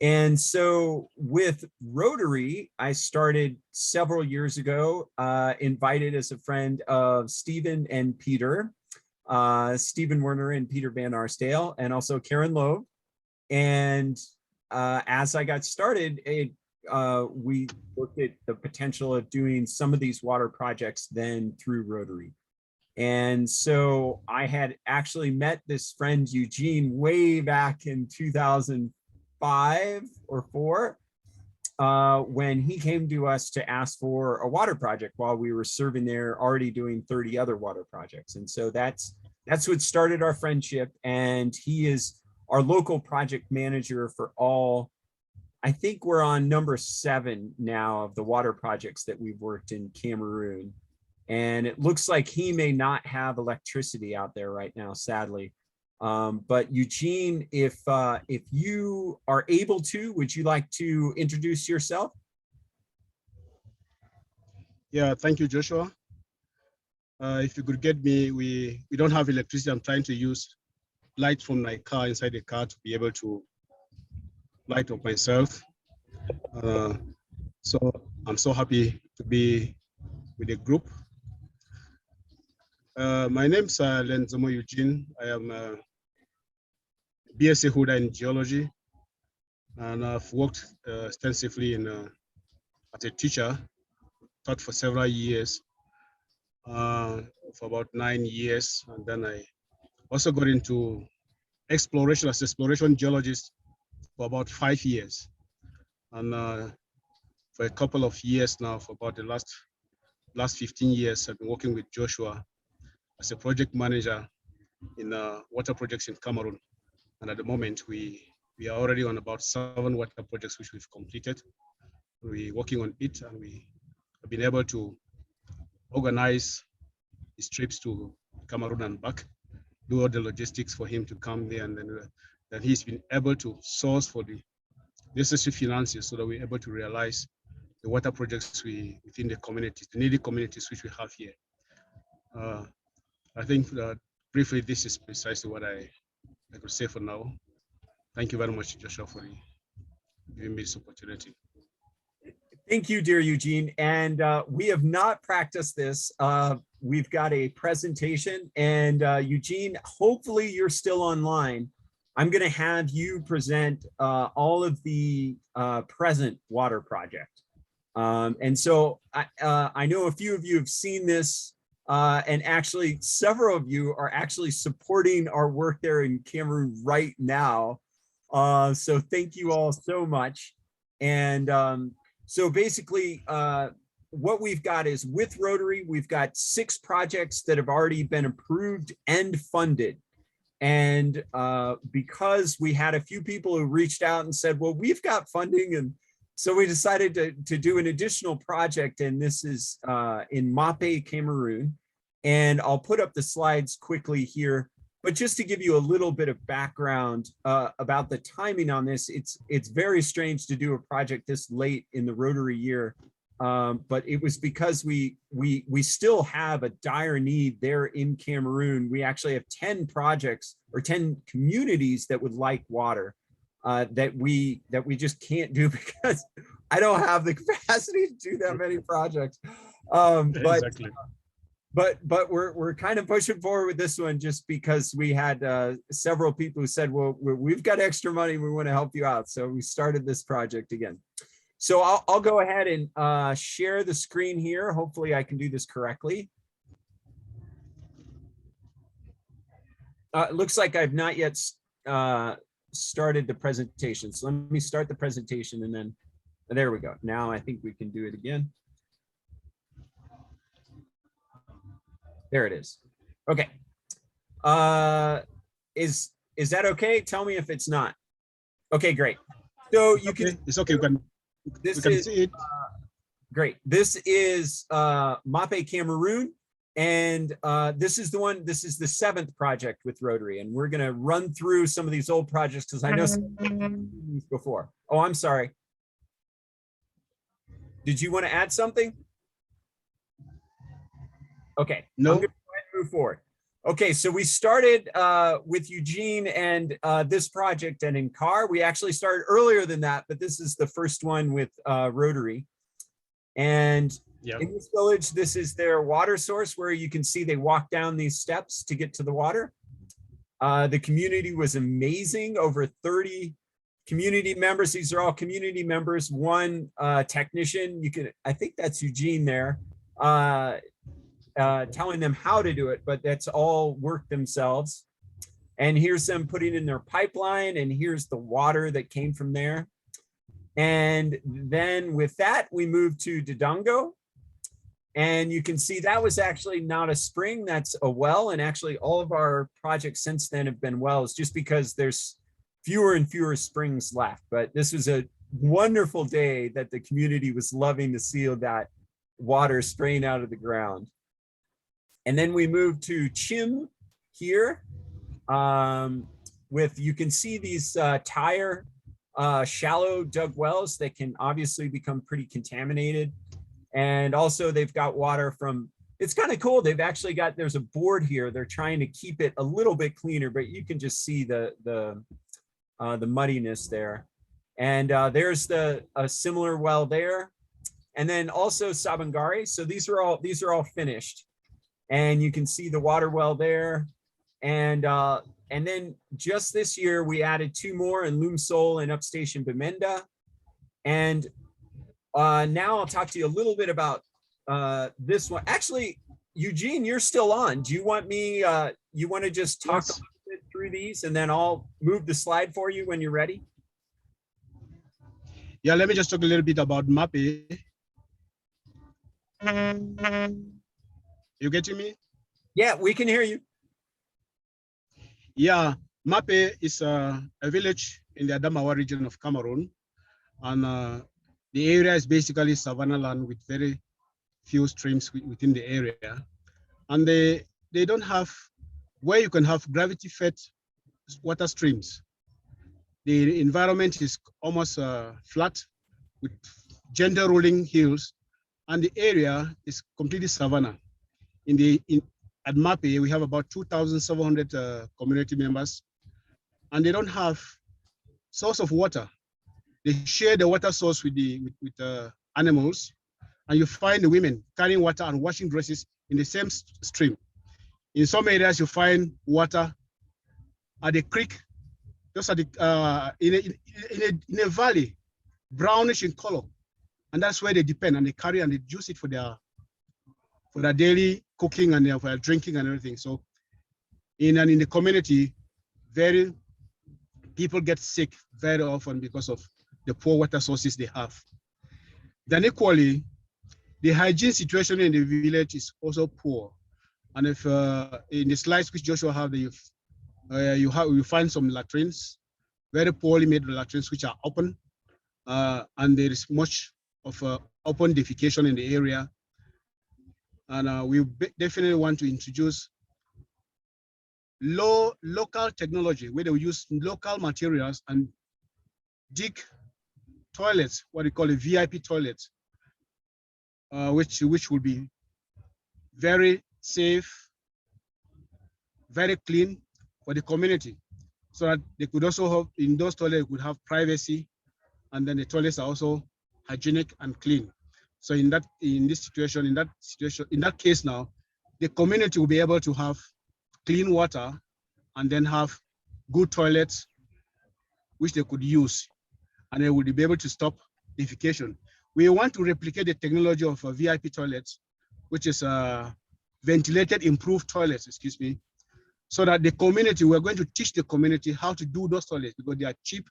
Speaker 7: And so with Rotary, I started several years ago, invited as a friend of Stephen and Peter, Stephen Werner and Peter Van Arsdale, and also Karen Loeb. And as I got started, we looked at the potential of doing some of these water projects then through Rotary. And so I had actually met this friend Eugene way back in 2005 or 4 when he came to us to ask for a water project while we were serving there, already doing 30 other water projects. And so that's what started our friendship. And he is our local project manager for all. I think we're on number 7 now of the water projects that we've worked in Cameroon. And it looks like he may not have electricity out there right now, sadly. But Eugene, if you are able to, would you like to introduce yourself?
Speaker 8: Yeah, thank you, Joshua. If you could get me, we don't have electricity. I'm trying to use light from my car inside the car to be able to light up myself. So I'm so happy to be with the group. My name's Lenzimo Eugene. I am a BSc holder in geology, and I've worked extensively as a teacher, taught for several years, for about 9 years, and then I also got into exploration as exploration geologist for about 5 years, and for a couple of years now, for about the last 15 years, I've been working with Joshua as a project manager in water projects in Cameroon. And at the moment, we are already on about 7 water projects which we've completed. We're working on it, and we have been able to organize his trips to Cameroon and back, do all the logistics for him to come there, and then he's been able to source for the necessary finances so that we're able to realize the water projects within the communities, the needy communities which we have here. I think that briefly, this is precisely what I could say for now. Thank you very much, Joshua, for giving me this opportunity.
Speaker 7: Thank you, dear Eugene. And we have not practiced this. We've got a presentation, and Eugene, hopefully you're still online. I'm going to have you present all of the present water project. And so I know a few of you have seen this, and actually several of you are actually supporting our work there in Cameroon right now. So thank you all so much. And so basically what we've got is, with Rotary, we've got 6 projects that have already been approved and funded. And because we had a few people who reached out and said, well, we've got funding, and so we decided to do an additional project, and this is in Mape, Cameroon. And I'll put up the slides quickly here, but just to give you a little bit of background about the timing on this, it's very strange to do a project this late in the Rotary year, but it was because we still have a dire need there in Cameroon. We actually have 10 projects or 10 communities that would like water that we just can't do because I don't have the capacity to do that many projects.
Speaker 8: Exactly.
Speaker 7: But we're kind of pushing forward with this one just because we had several people who said, well, we've got extra money, we want to help you out. So we started this project again. So I'll go ahead and share the screen here. Hopefully I can do this correctly. It looks like I've not yet started the presentation. So let me start the presentation and then there we go. Now I think we can do it again. There it is. Okay. Is that okay? Tell me if it's not. Okay, great. So you can.
Speaker 8: It's okay. We can see it.
Speaker 7: Great. This is MAPE Cameroon, and this is the one. This is the 7th project with Rotary, and we're gonna run through some of these old projects because I know some these before. Oh, I'm sorry. Did you want to add something? Okay,
Speaker 8: no.
Speaker 7: I'm going to go ahead and move forward. Okay, so we started with Eugene and this project and in Car. We actually started earlier than that, but this is the first one with Rotary. And in this village, this is their water source where you can see they walk down these steps to get to the water. The community was amazing, over 30 community members. These are all community members, one technician. You can, I think that's Eugene there. Telling them how to do it, but that's all work themselves. And here's them putting in their pipeline, and here's the water that came from there. And then with that, we moved to Dodongo. And you can see that was actually not a spring, that's a well. And actually all of our projects since then have been wells, just because there's fewer and fewer springs left. But this was a wonderful day that the community was loving to see that water spraying out of the ground. And then we moved to Chim here with, you can see these tire shallow dug wells that can obviously become pretty contaminated. And also they've got water from, it's kind of cool. They've actually got, there's a board here. They're trying to keep it a little bit cleaner, but you can just see the muddiness there. And there's a similar well there. And then also Sabangari. So these are all finished. And you can see the water well there. And then just this year, we added 2 more in Lumsol and Upstation Bamenda. And now I'll talk to you a little bit about this one. Actually, Eugene, you're still on. Do you want me, you want to just talk a little bit through these and then I'll move the slide for you when you're ready?
Speaker 8: Yeah, let me just talk a little bit about MAPE. You getting me?
Speaker 7: Yeah, we can hear you.
Speaker 8: Yeah, MAPE is a village in the Adamawa region of Cameroon. And the area is basically savanna land with very few streams within the area. And they don't have where you can have gravity-fed water streams. The environment is almost flat with gentle rolling hills, and the area is completely savanna. At MAPE, we have about 2,700 community members, and they don't have source of water. They share the water source with animals, and you find the women carrying water and washing dresses in the same stream. In some areas, you find water at the creek, just at the in a valley, brownish in color, and that's where they depend, and they carry and they use it for their daily cooking and their drinking and everything. So in the community, people get sick very often because of the poor water sources they have. Then equally, the hygiene situation in the village is also poor. And if in the slides which Joshua have, you find some latrines, very poorly made latrines which are open, and there is much of open defecation in the area. And we definitely want to introduce local technology where they will use local materials and dig toilets, what they call a VIP toilet, which will be very safe, very clean for the community, so that they could also have, in those toilets, could have privacy, and then the toilets are also hygienic and clean. So in that case now, the community will be able to have clean water and then have good toilets which they could use, and they would be able to stop defecation. We want to replicate the technology of VIP toilets, which is ventilated improved toilets, excuse me, so that the community, we're going to teach the community how to do those toilets because they are cheap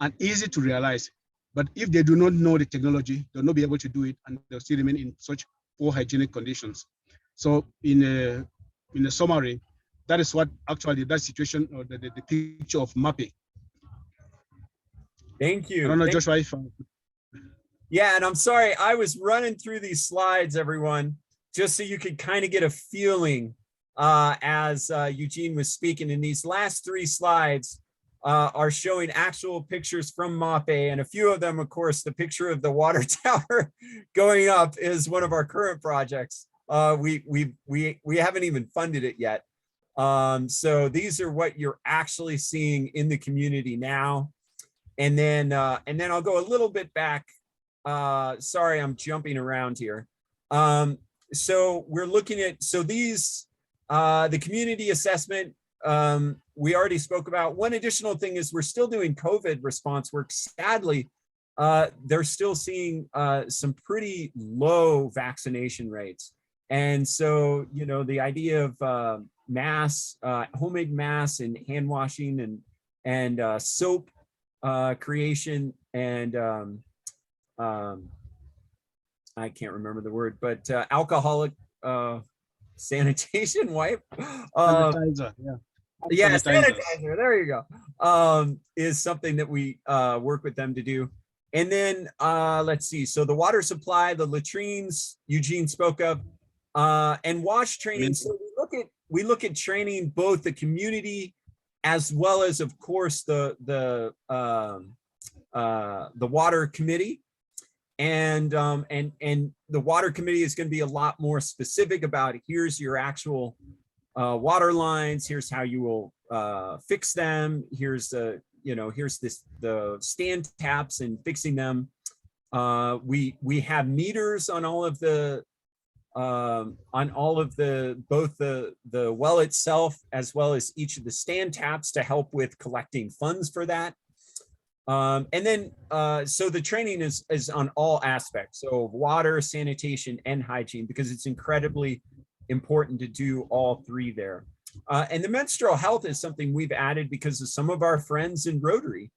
Speaker 8: and easy to realize. But if they do not know the technology, they'll not be able to do it, and they'll still remain in such poor hygienic conditions. So in a summary, that is what actually that situation, or the picture of mapping.
Speaker 7: Thank you.
Speaker 8: I don't know, Joshua, if
Speaker 7: yeah, and I'm sorry, I was running through these slides, everyone, just so you could kind of get a feeling as Eugene was speaking. And these last 3 slides are showing actual pictures from MAPE, and a few of them, of course, the picture of the water tower going up is one of our current projects. We haven't even funded it yet. So these are what you're actually seeing in the community now. And then I'll go a little bit back. Sorry, I'm jumping around here. So we're looking at, so these, the community assessment, we already spoke about. One additional thing is we're still doing COVID response work. Sadly, they're still seeing some pretty low vaccination rates. And so, you know, the idea of homemade masks and hand washing and soap creation and I can't remember the word, but alcoholic sanitation wipe.
Speaker 8: sanitizer,
Speaker 7: Yeah, sanitizer. There you go. Is something that we work with them to do. And then let's see. So the water supply, the latrines, Eugene spoke of, and wash training. So we look at training both the community as well as, of course, the water committee. And the water committee is going to be a lot more specific about, here's your actual water lines, here's how you will fix them, here's the stand taps and fixing them. We have meters on all of the both the well itself as well as each of the stand taps to help with collecting funds for that. And then, so the training is on all aspects, so water, sanitation, and hygiene, because it's incredibly important to do all 3 there. And the menstrual health is something we've added because of some of our friends in Rotary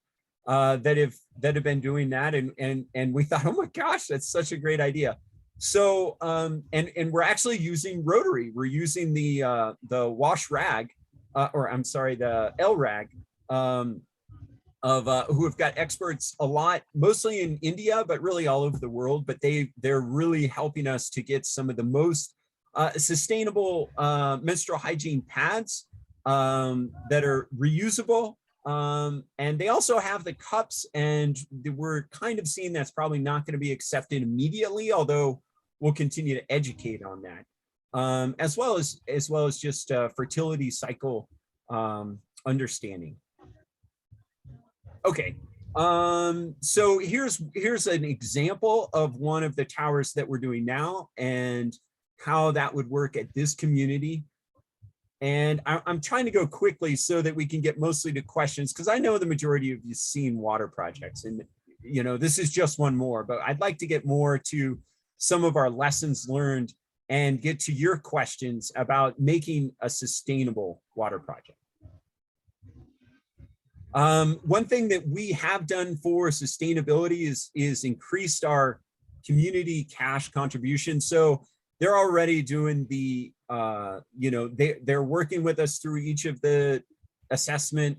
Speaker 7: that have been doing that, and we thought, oh my gosh, that's such a great idea. So, and we're actually using Rotary. We're using the wash rag, or I'm sorry, the LRAG. Who have got experts a lot, mostly in India, but really all over the world. But they're really helping us to get some of the most sustainable menstrual hygiene pads that are reusable. And they also have the cups, and we're kind of seeing that's probably not going to be accepted immediately, although we'll continue to educate on that, as well as just fertility cycle understanding. Okay, so here's an example of one of the towers that we're doing now and how that would work at this community. And I'm trying to go quickly so that we can get mostly to questions, because I know the majority of you seen water projects, and you know this is just one more, but I'd like to get more to some of our lessons learned and get to your questions about making a sustainable water project. One thing that we have done for sustainability is increased our community cash contribution. So they're already doing the, they're working with us through each of the assessment,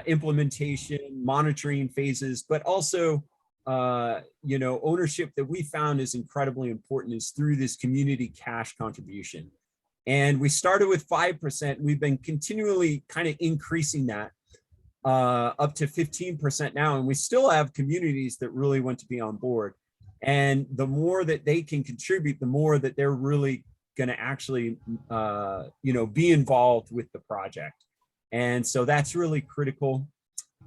Speaker 7: implementation, monitoring phases, but also ownership that we found is incredibly important is through this community cash contribution. And we started with 5%. We've been continually kind of increasing that up to 15% now. And we still have communities that really want to be on board. And the more that they can contribute, the more that they're really going to actually, be involved with the project. And so that's really critical.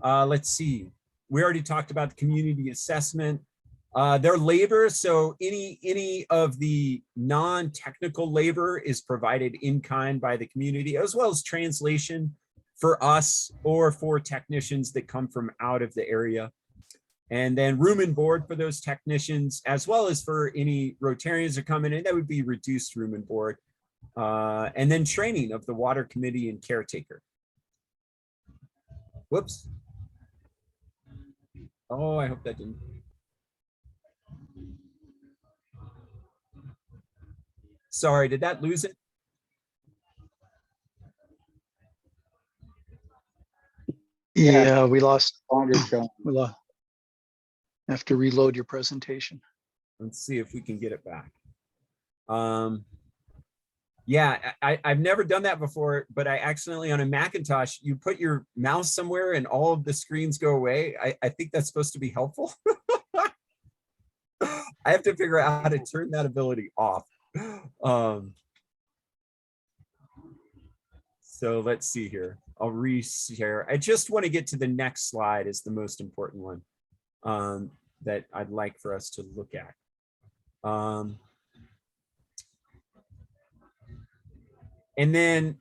Speaker 7: Let's see. We already talked about the community assessment. Their labor, so any of the non-technical labor is provided in kind by the community, as well as translation for us or for technicians that come from out of the area. And then room and board for those technicians, as well as for any Rotarians that are coming in, that would be reduced room and board. And then training of the water committee and caretaker. Whoops. Oh, I hope that didn't. Sorry, did that lose it?
Speaker 2: Yeah, we lost.
Speaker 6: Longer show.
Speaker 2: We lost. Have to reload your presentation.
Speaker 7: Let's see if we can get it back. Yeah, I've never done that before, but I accidentally on a Macintosh, you put your mouse somewhere and all of the screens go away. I think that's supposed to be helpful. I have to figure out how to turn that ability off. So let's see here. I'll reshare. I just want to get to the next slide is the most important one that I'd like for us to look at. And then,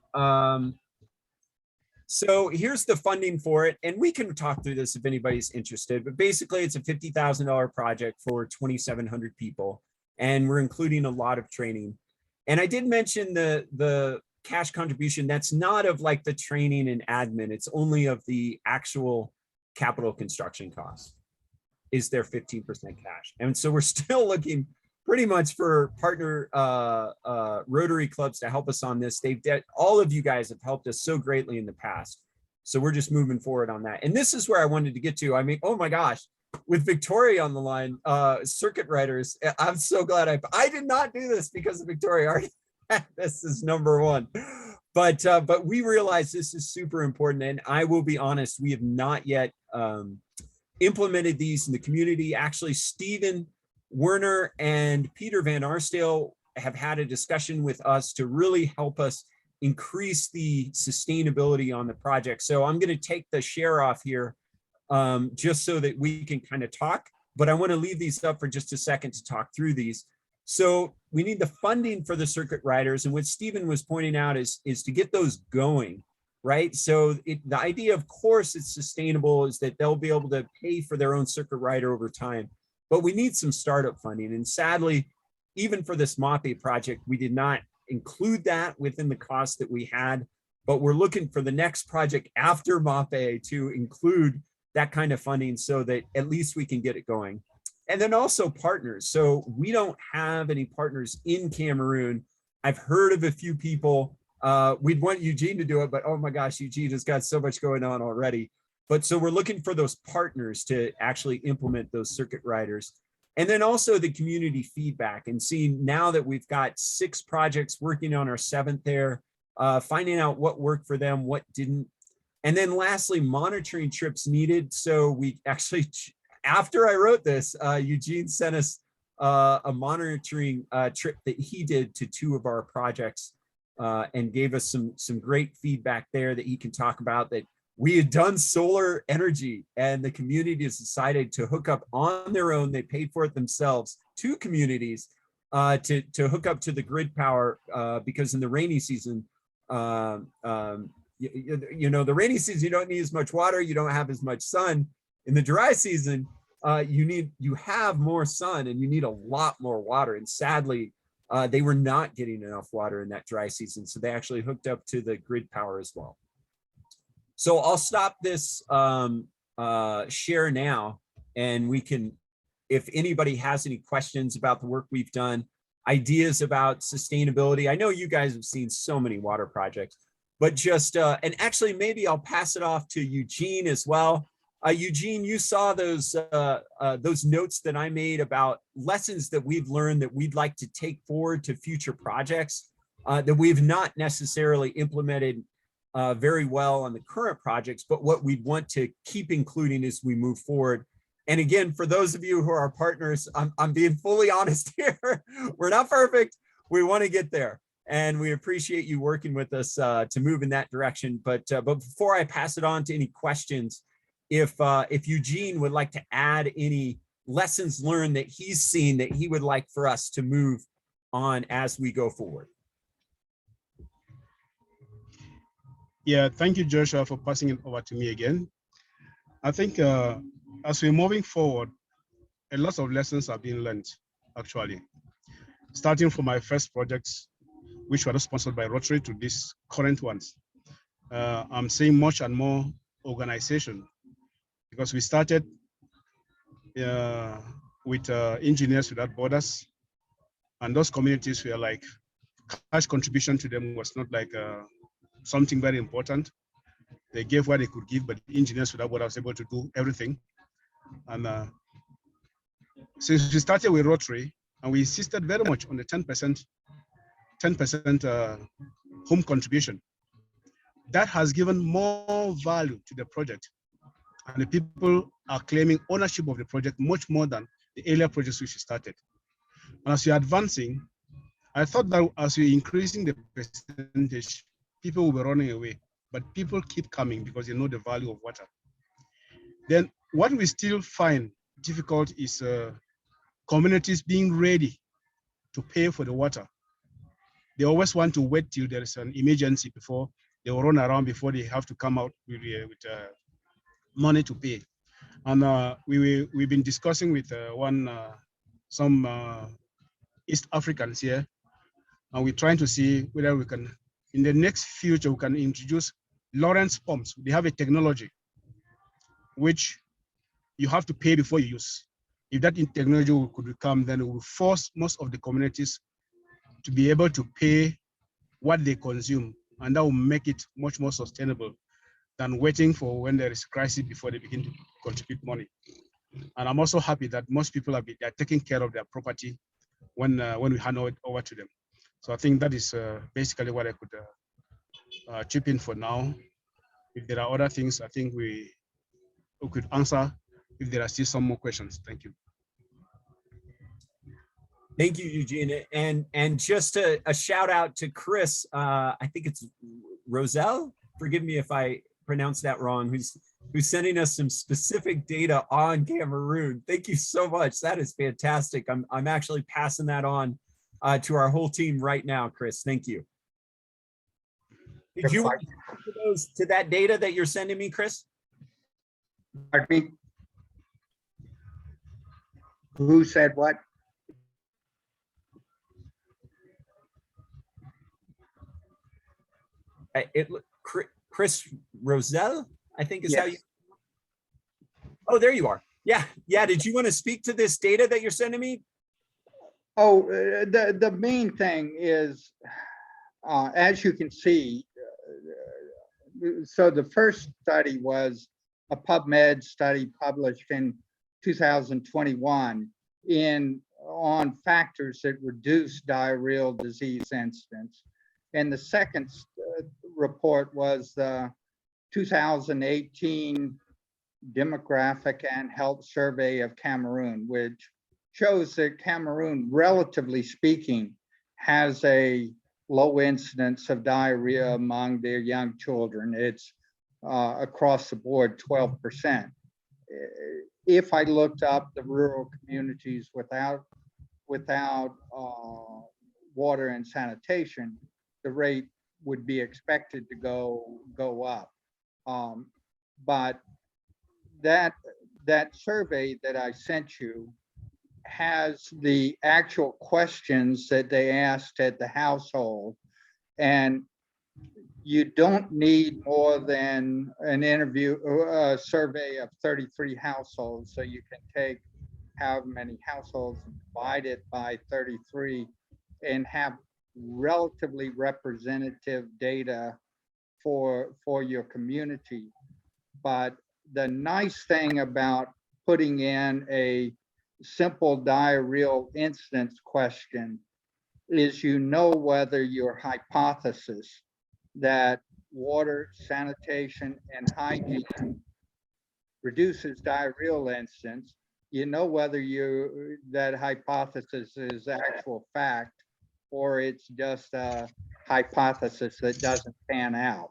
Speaker 7: so here's the funding for it. And we can talk through this if anybody's interested, but basically it's a $50,000 project for 2,700 people. And we're including a lot of training. And I did mention the cash contribution. That's not of like the training and admin. It's only of the actual capital construction costs is their 15% cash. And so we're still looking pretty much for partner Rotary clubs to help us on this. All of you guys have helped us so greatly in the past. So we're just moving forward on that. And this is where I wanted to get to. I mean, oh my gosh, with Victoria on the line, circuit riders, I'm so glad I did not do this because of Victoria. This is number one. But we realize this is super important. And I will be honest, we have not yet implemented these in the community. Actually, Stephen Werner and Peter Van Arsdale have had a discussion with us to really help us increase the sustainability on the project. So I'm going to take the share off here just so that we can kind of talk, but I want to leave these up for just a second to talk through these. So we need the funding for the circuit riders. And what Stephen was pointing out is to get those going, right? So the idea, of course, it's sustainable is that they'll be able to pay for their own circuit rider over time. But we need some startup funding. And sadly, even for this MAPE project, we did not include that within the cost that we had, but we're looking for the next project after MAPE to include that kind of funding so that at least we can get it going. And then also partners. So we don't have any partners in Cameroon. I've heard of a few people. We'd want Eugene to do it, but oh my gosh, Eugene has got so much going on already. But so we're looking for those partners to actually implement those circuit riders. And then also the community feedback and seeing now that we've got 6 projects working on our 7th there, finding out what worked for them, what didn't. And then lastly, monitoring trips needed. So we actually, after I wrote this, Eugene sent us a monitoring trip that he did to 2 of our projects and gave us some great feedback there that he can talk about, that we had done solar energy and the community has decided to hook up on their own. They paid for it themselves, 2 communities to hook up to the grid power because in the rainy season, the rainy season, you don't need as much water. You don't have as much sun. In the dry season, you have more sun and you need a lot more water. And sadly, they were not getting enough water in that dry season. So they actually hooked up to the grid power as well. So I'll stop this share now, and we can, if anybody has any questions about the work we've done, ideas about sustainability. I know you guys have seen so many water projects, but just, and actually maybe I'll pass it off to Eugene as well. Eugene, you saw those notes that I made about lessons that we've learned that we'd like to take forward to future projects that we've not necessarily implemented very well on the current projects, but what we'd want to keep including as we move forward. And again, for those of you who are our partners, I'm being fully honest here. We're not perfect. We want to get there. And we appreciate you working with us to move in that direction. But before I pass it on to any questions, if Eugene would like to add any lessons learned that he's seen that he would like for us to move on as we go forward.
Speaker 8: Yeah, thank you, Joshua, for passing it over to me again. I think as we're moving forward, a lot of lessons are being learned, actually. Starting from my first projects, which were sponsored by Rotary, to these current ones. I'm seeing much and more organization, because we started with Engineers Without Borders, and those communities were like, cash contribution to them was not like something very important. They gave what they could give, but Engineers Without Borders was able to do everything. And since we started with Rotary, and we insisted very much on the 10% home contribution, that has given more value to the project. And the people are claiming ownership of the project much more than the earlier projects which we started. And as we're advancing, I thought that as we're increasing the percentage, people will be running away, but people keep coming because they know the value of water. Then what we still find difficult is communities being ready to pay for the water. They always want to wait till there is an emergency before they will run around, before they have to come out with money to pay. And we've been discussing with some East Africans here, and we're trying to see whether we can, in the next future, we can introduce Lawrence pumps. They have a technology which you have to pay before you use. If that technology could come, then it will force most of the communities to be able to pay what they consume, and that will make it much more sustainable than waiting for when there is a crisis before they begin to contribute money. And I'm also happy that most people are taking care of their property when we hand it over to them. So I think that is basically what I could chip in for now. If there are other things, I think we could answer if there are still some more questions. Thank you.
Speaker 7: Thank you, Eugene. And just a shout out to Chris, I think it's Roselle, forgive me if I pronounce that wrong, who's sending us some specific data on Cameroon. Thank you so much. That is fantastic. I'm actually passing that on to our whole team right now, Chris. Thank you. Did you want to speak to that data that you're sending me, Chris?
Speaker 6: Pardon me? Who said what?
Speaker 7: Chris Roselle, I think is
Speaker 6: Yes.
Speaker 7: how you. Oh, there you are. Yeah. Did you want to speak to this data that you're sending me?
Speaker 6: Oh, the main thing is, as you can see, so the first study was a PubMed study published in 2021 on factors that reduce diarrheal disease incidence. And the second report was the 2018 Demographic and Health Survey of Cameroon, which shows that Cameroon, relatively speaking, has a low incidence of diarrhea among their young children. It's across the board 12%. If I looked up the rural communities without water and sanitation, the rate would be expected to go up. But that survey that I sent you has the actual questions that they asked at the household, and you don't need more than a survey of 33 households. So you can take however many households, divide it by 33, and have relatively representative data for your community. But the nice thing about putting in a simple diarrheal instance question is you know whether your hypothesis that water, sanitation, and hygiene reduces diarrheal instance, you know whether that hypothesis is actual fact or it's just a hypothesis that doesn't pan out.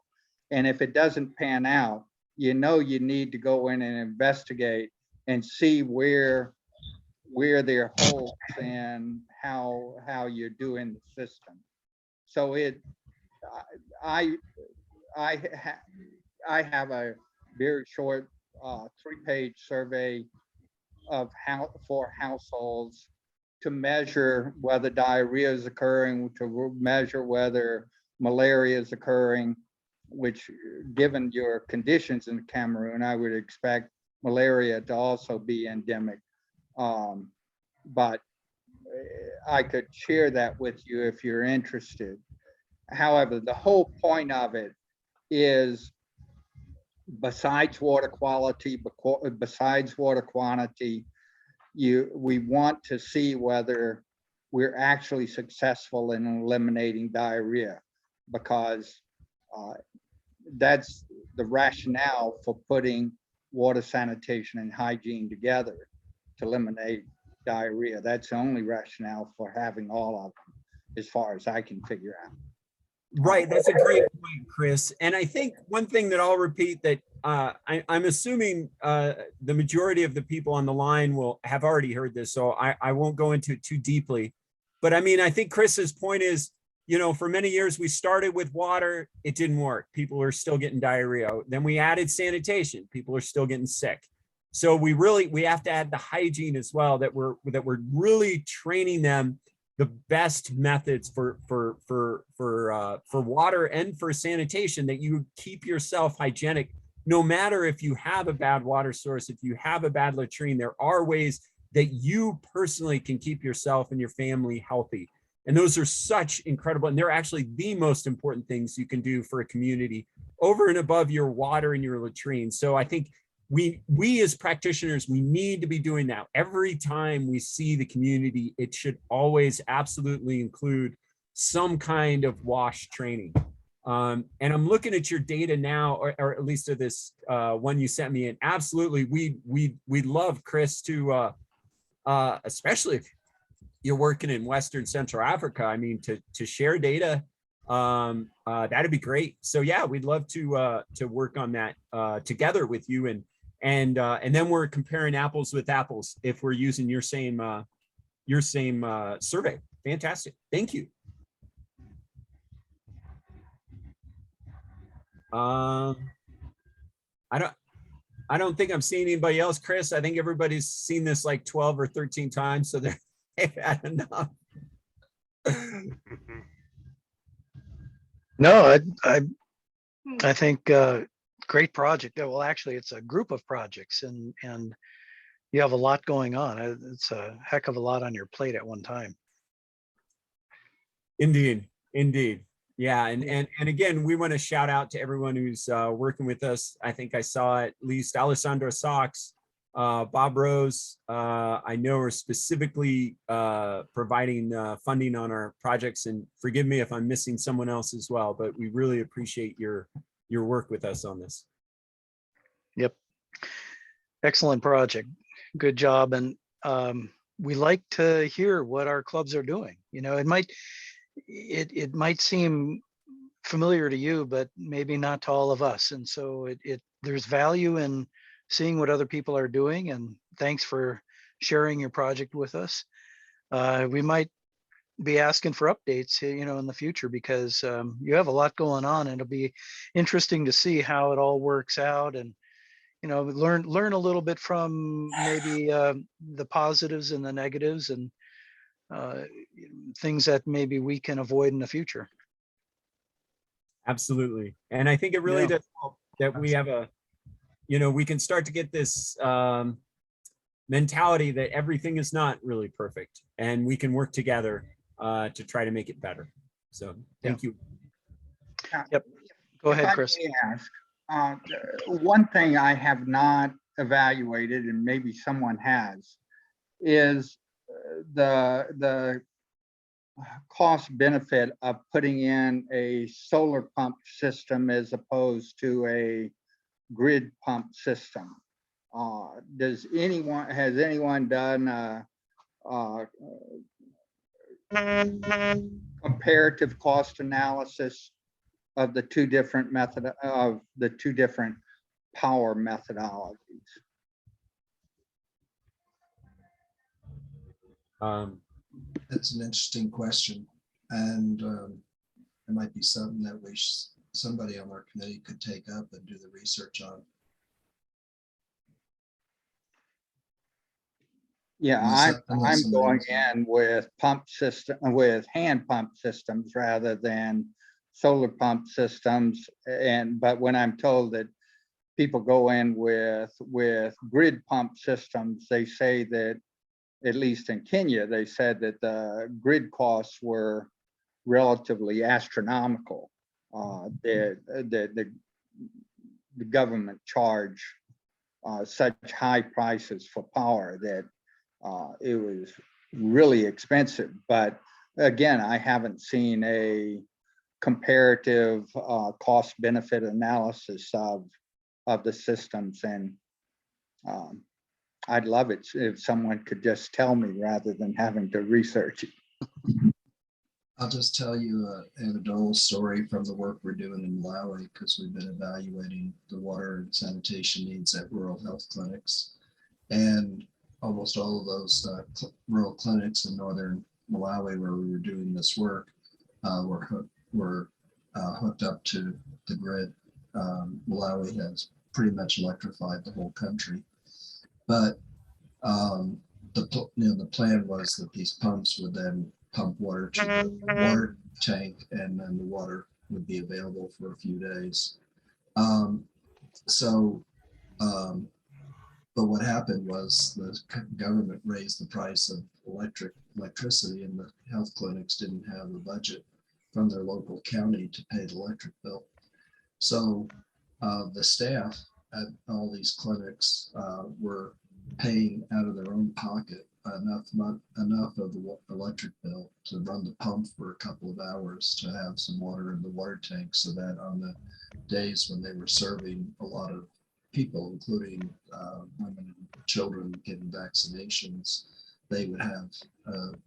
Speaker 6: And if it doesn't pan out, you know you need to go in and investigate and see where there are holes and how you're doing the system. So I have a very short 3-page survey for households to measure whether diarrhea is occurring, to measure whether malaria is occurring, which given your conditions in Cameroon, I would expect malaria to also be endemic. But I could share that with you if you're interested. However, the whole point of it is, besides water quality, besides water quantity, we want to see whether we're actually successful in eliminating diarrhea, because that's the rationale for putting water, sanitation, and hygiene together to eliminate diarrhea. That's the only rationale for having all of them, as far as I can figure out.
Speaker 7: Right, that's a great point, Chris. And I think one thing that I'll repeat that I'm assuming the majority of the people on the line will have already heard this, so I won't go into it too deeply. But I mean, I think Chris's point is, you know, for many years we started with water, it didn't work. People are still getting diarrhea. Then we added sanitation, people are still getting sick. So we have to add the hygiene as well, that we're really training them the best methods for water and for sanitation, that you keep yourself hygienic. No matter if you have a bad water source, if you have a bad latrine, there are ways that you personally can keep yourself and your family healthy. And those are such incredible, and they're actually the most important things you can do for a community over and above your water and your latrine. So I think we as practitioners, we need to be doing that. Every time we see the community, it should always absolutely include some kind of WASH training. And I'm looking at your data now, or at least of this one you sent me, and absolutely, we'd love, Chris, to, especially if you're working in Western Central Africa, I mean, to share data, that'd be great. So yeah, we'd love to work on that together with you, and then we're comparing apples with apples if we're using your same survey. Fantastic, thank you. I don't think I'm seeing anybody else, Chris. I think everybody's seen this like 12 or 13 times, so they've had enough.
Speaker 2: No, I think great project. Well, actually, it's a group of projects, and you have a lot going on. It's a heck of a lot on your plate at one time.
Speaker 7: Indeed. Yeah, and again, we want to shout out to everyone who's working with us. I think I saw at least Alessandro Sachs, Bob Rose, I know are specifically providing funding on our projects, and forgive me if I'm missing someone else as well, but we really appreciate your work with us on this. Yep.
Speaker 2: Excellent project. Good job. And we like to hear what our clubs are doing. You know, it might seem familiar to you, but maybe not to all of us. And so there's value in seeing what other people are doing. And thanks for sharing your project with us. We might be asking for updates, you know, in the future, because you have a lot going on, and it'll be interesting to see how it all works out, and, you know, learn a little bit from maybe the positives and the negatives, and things that maybe we can avoid in the future.
Speaker 7: Absolutely. And I think it really does help that we have we can start to get this mentality that everything is not really perfect, and we can work together to try to make it better. So thank you.
Speaker 2: Yep. Go ahead, Chris.
Speaker 6: Ask, one thing I have not evaluated, and maybe someone has, is the cost benefit of putting in a solar pump system as opposed to a grid pump system. Has anyone done a comparative cost analysis of the two different power methodologies?
Speaker 3: That's an interesting question, and it might be something that somebody on our committee could take up and do the research on.
Speaker 6: Yeah, I'm going in with hand pump systems rather than solar pump systems. But when I'm told that people go in with grid pump systems, they say that, at least in Kenya, they said that the grid costs were relatively astronomical. The government charged such high prices for power that it was really expensive. But again, I haven't seen a comparative cost benefit analysis of the systems, and I'd love it if someone could just tell me rather than having to research it.
Speaker 3: I'll just tell you an anecdotal story from the work we're doing in Malawi, because we've been evaluating the water and sanitation needs at rural health clinics. And almost all of those rural clinics in northern Malawi where we were doing this work were hooked up to the grid. Malawi has pretty much electrified the whole country. But the plan was that these pumps would then pump water to the water tank, and then the water would be available for a few days. But what happened was the government raised the price of electricity, and the health clinics didn't have the budget from their local county to pay the electric bill. So the staff at all these clinics were paying out of their own pocket enough of the electric bill to run the pump for a couple of hours to have some water in the water tank, so that on the days when they were serving a lot of people, including women and children getting vaccinations, they would have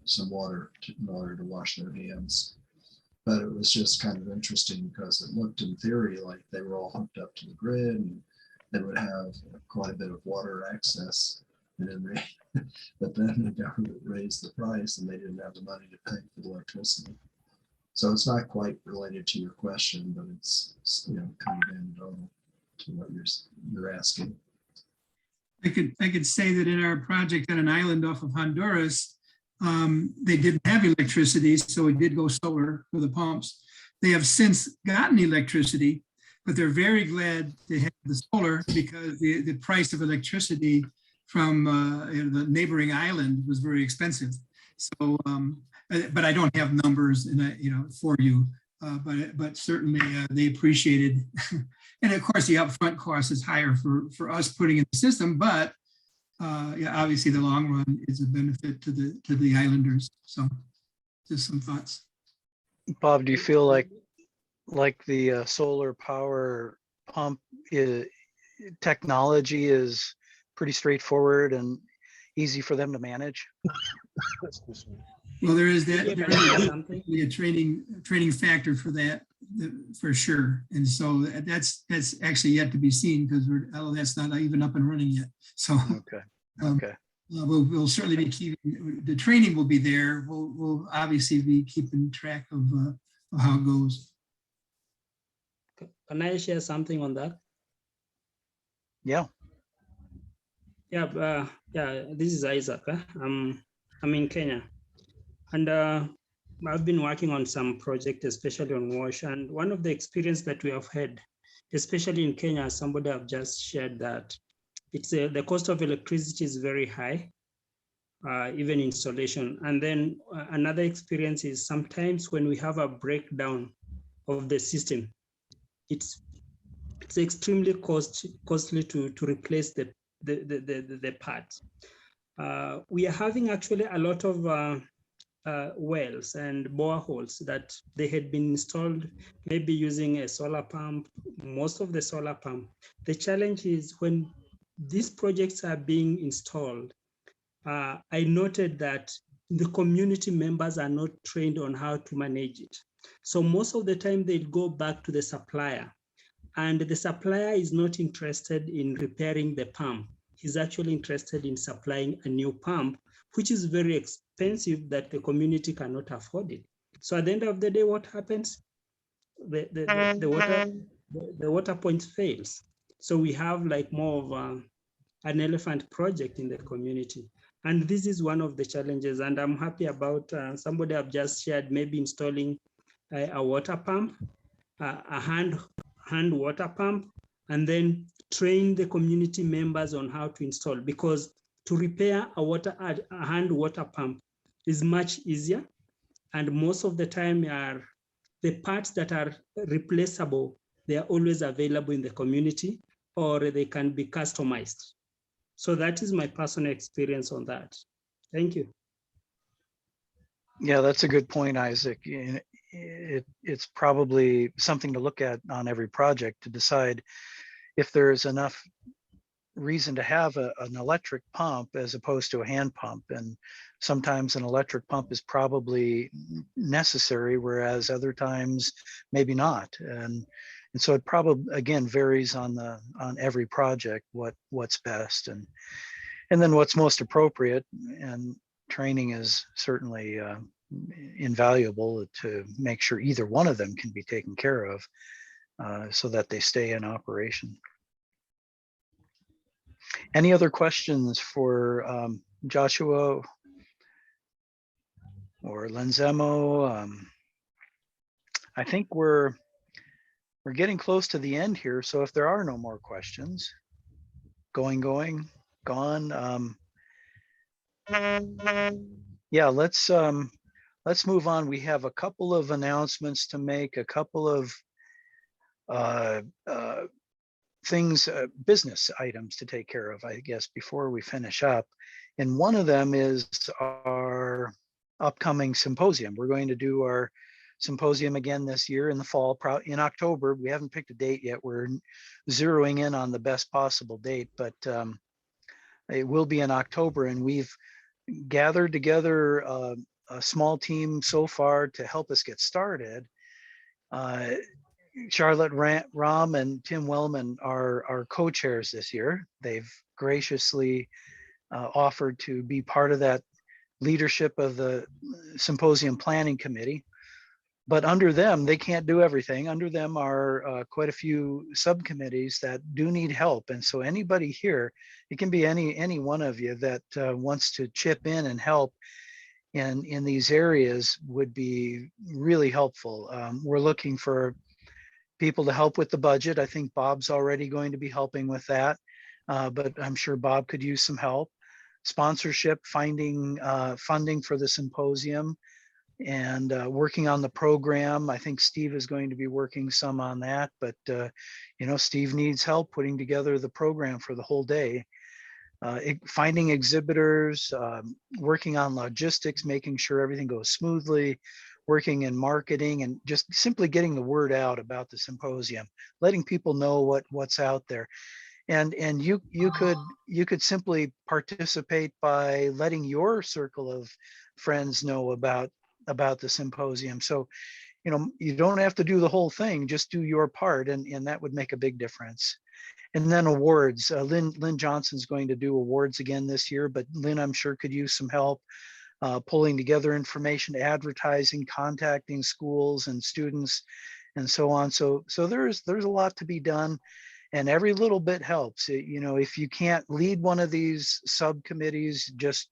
Speaker 3: some water in order to wash their hands. But it was just kind of interesting because it looked in theory like they were all hooked up to the grid and they would have quite a bit of water access. But then the government raised the price and they didn't have the money to pay for the electricity. So it's not quite related to your question, but it's kind of anecdotal to what you're asking.
Speaker 9: I could say that in our project on an island off of Honduras, they didn't have electricity, so it did go solar for the pumps. They have since gotten electricity, but they're very glad to have the solar because the price of electricity from the neighboring island was very expensive. So, but I don't have numbers for you, but certainly they appreciated. And of course, the upfront cost is higher for us putting in the system, but obviously the long run is a benefit to the islanders. So just some thoughts.
Speaker 2: Bob, do you feel like the solar power pump technology is pretty straightforward and easy for them to manage?
Speaker 9: Well, there is a training factor for that, for sure. And so that's actually yet to be seen because that's not even up and running yet. So okay. We'll certainly be keeping, the training will be there. We'll obviously be keeping track of how it goes.
Speaker 10: Can I share something on that?
Speaker 2: Yeah.
Speaker 10: Yeah, this is Isaac. I'm in Kenya, and I've been working on some project, especially on WASH. And one of the experience that we have had, especially in Kenya, somebody have just shared that it's the cost of electricity is very high, even installation. And then another experience is sometimes when we have a breakdown of the system, it's extremely costly to replace the parts. We are having actually a lot of wells and boreholes that they had been installed, maybe using a solar pump, most of the solar pump. The challenge is when these projects are being installed, I noted that the community members are not trained on how to manage it. So most of the time they'd go back to the supplier, and the supplier is not interested in repairing the pump. He's actually interested in supplying a new pump, which is very expensive that the community cannot afford it. So at the end of the day, what happens? The water point fails. So we have like more of an elephant project in the community. And this is one of the challenges. And I'm happy about somebody have just shared maybe installing a water pump, a hand water pump, and then train the community members on how to install, because to repair a hand water pump is much easier. And most of the time the parts that are replaceable, they are always available in the community, or they can be customized. So that is my personal experience on that. Thank you.
Speaker 2: Yeah, that's a good point, Isaac. It's probably something to look at on every project to decide if there's enough reason to have an electric pump as opposed to a hand pump. And sometimes an electric pump is probably necessary, whereas other times maybe not. And so it probably, again, varies on every project, what's best and then what's most appropriate. And training is certainly invaluable to make sure either one of them can be taken care of so that they stay in operation. Any other questions for Joshua or Lenzemo? I think we're getting close to the end here. So if there are no more questions, gone. Yeah, let's move on. We have a couple of announcements to make, a couple of things, business items to take care of, I guess, before we finish up. And one of them is our upcoming symposium. We're going to do our symposium again this year in the fall, in October. We haven't picked a date yet. We're zeroing in on the best possible date, but it will be in October. And we've gathered together a small team so far to help us get started. Charlotte Rahm and Tim Wellman are our co-chairs this year. They've graciously offered to be part of that leadership of the symposium planning committee. But under them, they can't do everything. Under them are quite a few subcommittees that do need help. And so anybody here, it can be any one of you that wants to chip in and help in these areas would be really helpful. We're looking for people to help with the budget. I think Bob's already going to be helping with that, but I'm sure Bob could use some help. Sponsorship, finding funding for the symposium, and working on the program. I think Steve is going to be working some on that, but Steve needs help putting together the program for the whole day. Finding exhibitors, working on logistics, making sure everything goes smoothly, working in marketing, and just simply getting the word out about the symposium, letting people know what's out there. And you could simply participate by letting your circle of friends know about the symposium. So, you don't have to do the whole thing, just do your part, and that would make a big difference. And then awards. Lynn Johnson's going to do awards again this year, but Lynn, I'm sure, could use some help pulling together information, advertising, contacting schools and students, and so on. So there's a lot to be done, and every little bit helps. If you can't lead one of these subcommittees, just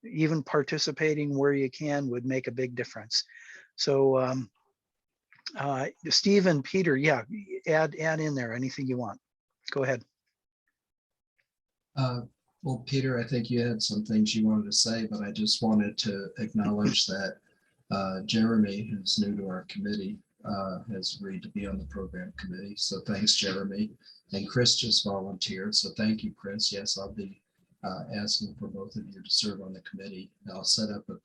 Speaker 2: even participating where you can would make a big difference. So Steve and Peter, yeah, add in there anything you want. Go ahead.
Speaker 3: Well, Peter, I think you had some things you wanted to say, but I just wanted to acknowledge that Jeremy, who's new to our committee, has agreed to be on the program committee. So thanks, Jeremy. And Chris just volunteered. So thank you, Chris. Yes, I'll be asking for both of you to serve on the committee. I'll set up a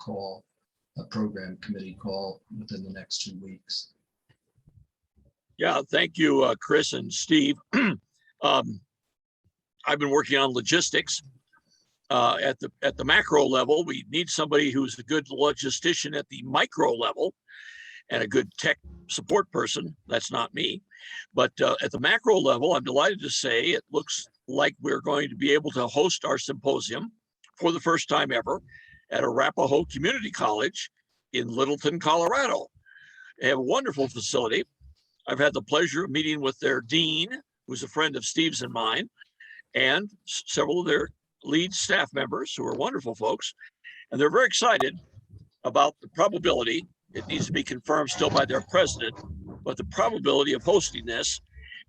Speaker 3: program committee call within the next 2 weeks.
Speaker 4: Yeah, thank you, Chris and Steve. I've been working on logistics at the macro level. We need somebody who's a good logistician at the micro level and a good tech support person. That's not me. But at the macro level, I'm delighted to say it looks like we're going to be able to host our symposium for the first time ever at Arapahoe Community College in Littleton, Colorado. They have a wonderful facility. I've had the pleasure of meeting with their dean, who's a friend of Steve's and mine, and several of their lead staff members who are wonderful folks. And they're very excited about the probability, it needs to be confirmed still by their president, but the probability of hosting this.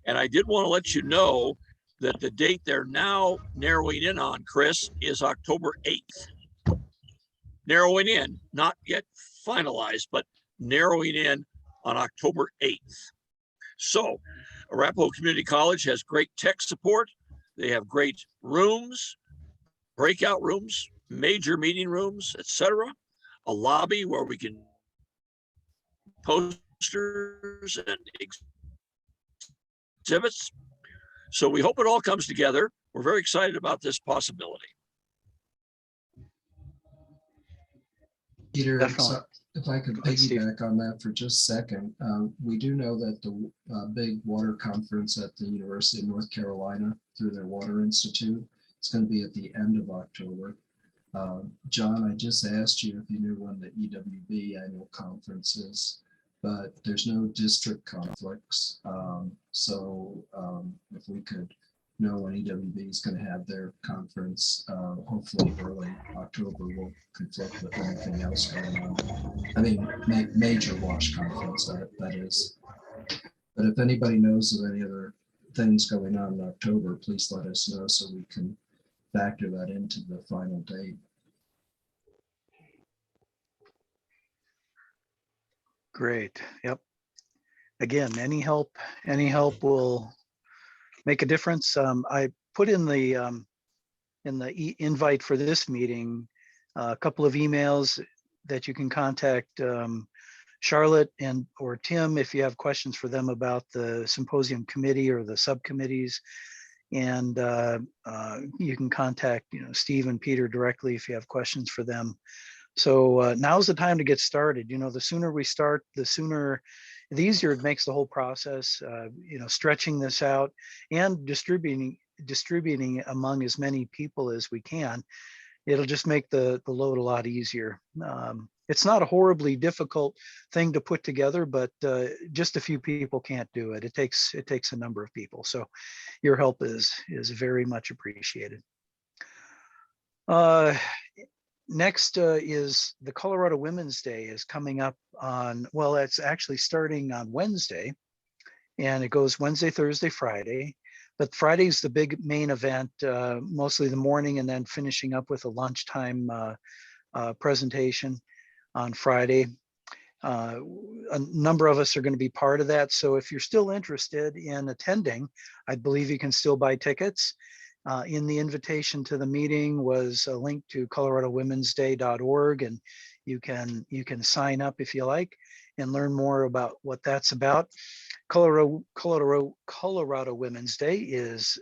Speaker 4: And I did want to let you know that the date they're now narrowing in on, Chris, is October 8th. Narrowing in, not yet finalized, but narrowing in on October 8th. So Arapahoe Community College has great tech support. They have great rooms, breakout rooms, major meeting rooms, etc. A lobby where we can posters and exhibits. So we hope it all comes together. We're very excited about this possibility.
Speaker 3: Peter,
Speaker 2: Definitely.
Speaker 3: if I could
Speaker 2: Go ahead, Steve.
Speaker 3: piggyback on that for just a second, we do know that the big water conference at the University of North Carolina through their Water Institute, it's going to be at the end of October. John, I just asked you if you knew when the EWB annual conference is, but there's no district conflicts. So if we could know when EWB is going to have their conference, hopefully early October will conflict with anything else going on. I mean, major WASH conference, that is. But if anybody knows of any other things going on in October, please let us know so we can factor that into the final date.
Speaker 2: Great. Yep. Again, any help will make a difference. I put in the invite for this meeting a couple of emails that you can contact Charlotte or Tim if you have questions for them about the symposium committee or the subcommittees. And you can contact Steve and Peter directly if you have questions for them. So now's the time to get started. The sooner we start, the easier it makes the whole process. Stretching this out and distributing among as many people as we can. It'll just make the load a lot easier. It's not a horribly difficult thing to put together, but just a few people can't do it. It takes a number of people. So your help is very much appreciated. Next is the Colorado Women's Day is coming up on, well, it's actually starting on Wednesday, and it goes Wednesday, Thursday, Friday. But Friday's the big main event, mostly the morning, and then finishing up with a lunchtime presentation on Friday. A number of us are going to be part of that. So if you're still interested in attending, I believe you can still buy tickets. In the invitation to the meeting was a link to coloradowomensday.org, and you can sign up if you like and learn more about what that's about. Colorado Women's Day is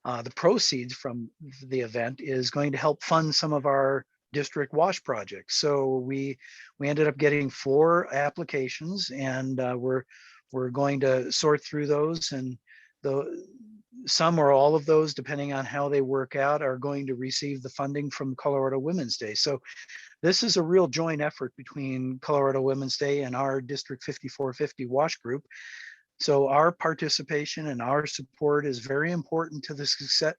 Speaker 2: the proceeds from the event is going to help fund some of our district WASH projects. So we ended up getting 4 applications, and we're going to sort through those, and some or all of those, depending on how they work out, are going to receive the funding from Colorado Women's Day. So this is a real joint effort between Colorado Women's Day and our District 5450 WASH group. So our participation and our support is very important to the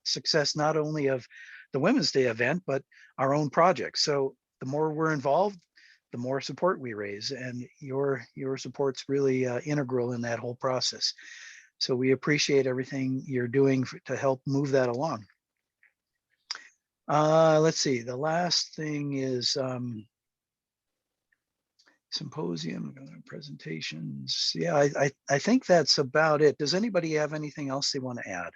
Speaker 2: success not only of the Women's Day event, but our own projects. So the more we're involved, the more support we raise, and your support's really integral in that whole process. So we appreciate everything you're doing to help move that along. Let's see, the last thing is Symposium, presentations. Yeah, I think that's about it. Does anybody have anything else they want to add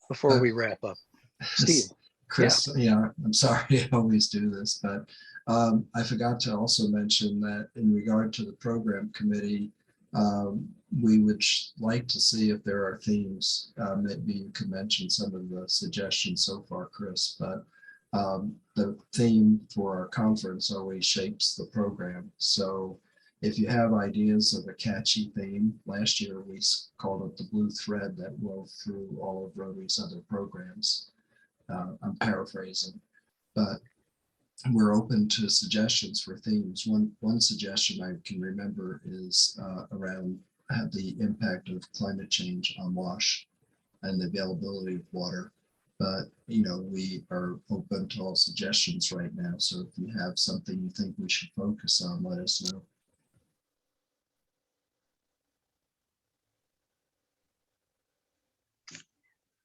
Speaker 2: before we wrap up? Steve.
Speaker 3: Chris, yeah, I'm sorry I always do this, but I forgot to also mention that in regard to the program committee, we would like to see if there are themes. Maybe you could mention some of the suggestions so far, Chris, but the theme for our conference always shapes the program. So if you have ideas of a catchy theme, last year we called it the blue thread that wove through all of Rotary's other programs. I'm paraphrasing, but we're open to suggestions for themes. One suggestion I can remember is around the impact of climate change on WASH and the availability of water. But we are open to all suggestions right now. So if you have something you think we should focus on, let us know.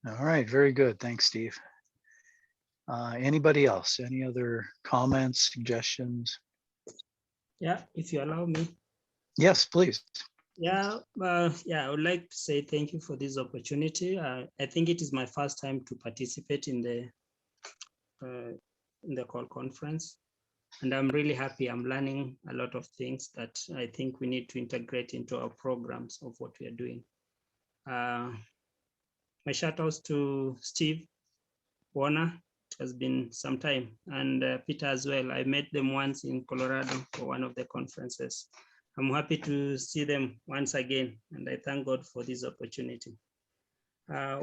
Speaker 2: All right, very good. Thanks, Steve. Anybody else? Any other comments, suggestions?
Speaker 10: Yeah, if you allow me.
Speaker 2: Yes, please.
Speaker 10: Yeah, I would like to say thank you for this opportunity. I think it is my first time to participate in the call conference, and I'm really happy. I'm learning a lot of things that I think we need to integrate into our programs of what we are doing. My shout outs to Steve, Warner. It has been some time, and Peter as well. I met them once in Colorado for one of the conferences. I'm happy to see them once again, and I thank God for this opportunity. I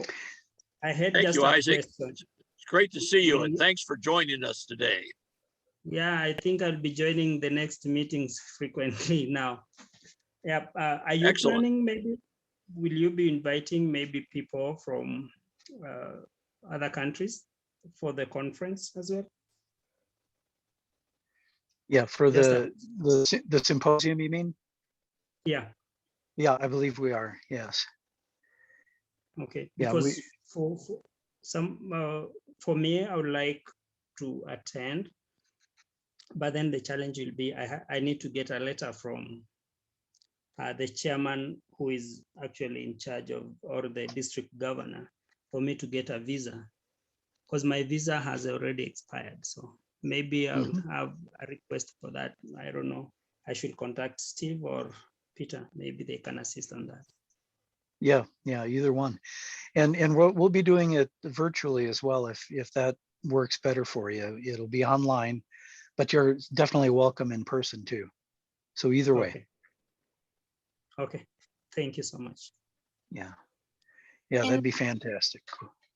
Speaker 10: had
Speaker 4: Thank
Speaker 10: just
Speaker 4: you,
Speaker 10: a
Speaker 4: Isaac.
Speaker 10: question.
Speaker 4: It's great to see you, and thanks for joining us today.
Speaker 10: Yeah, I think I'll be joining the next meetings frequently now. Yeah, are you
Speaker 4: Excellent.
Speaker 10: planning maybe? Will you be inviting maybe people from other countries for the conference as well?
Speaker 2: Yeah, for
Speaker 10: Just
Speaker 2: the symposium, you mean?
Speaker 10: Yeah.
Speaker 2: Yeah, I believe we are. Yes.
Speaker 10: Okay.
Speaker 2: Yeah,
Speaker 10: Because for me, I would like to attend, but then the challenge will be I need to get a letter from the chairman who is actually in charge of, or the district governor, for me to get a visa, because my visa has already expired. So maybe I'll have a request for that. I don't know. I should contact Steve or Peter. Maybe they can assist on that.
Speaker 2: Yeah, either one. And we'll be doing it virtually as well if that works better for you. It'll be online, but you're definitely welcome in person too. So either way.
Speaker 10: Okay. Thank you so much.
Speaker 2: Yeah, that'd be fantastic.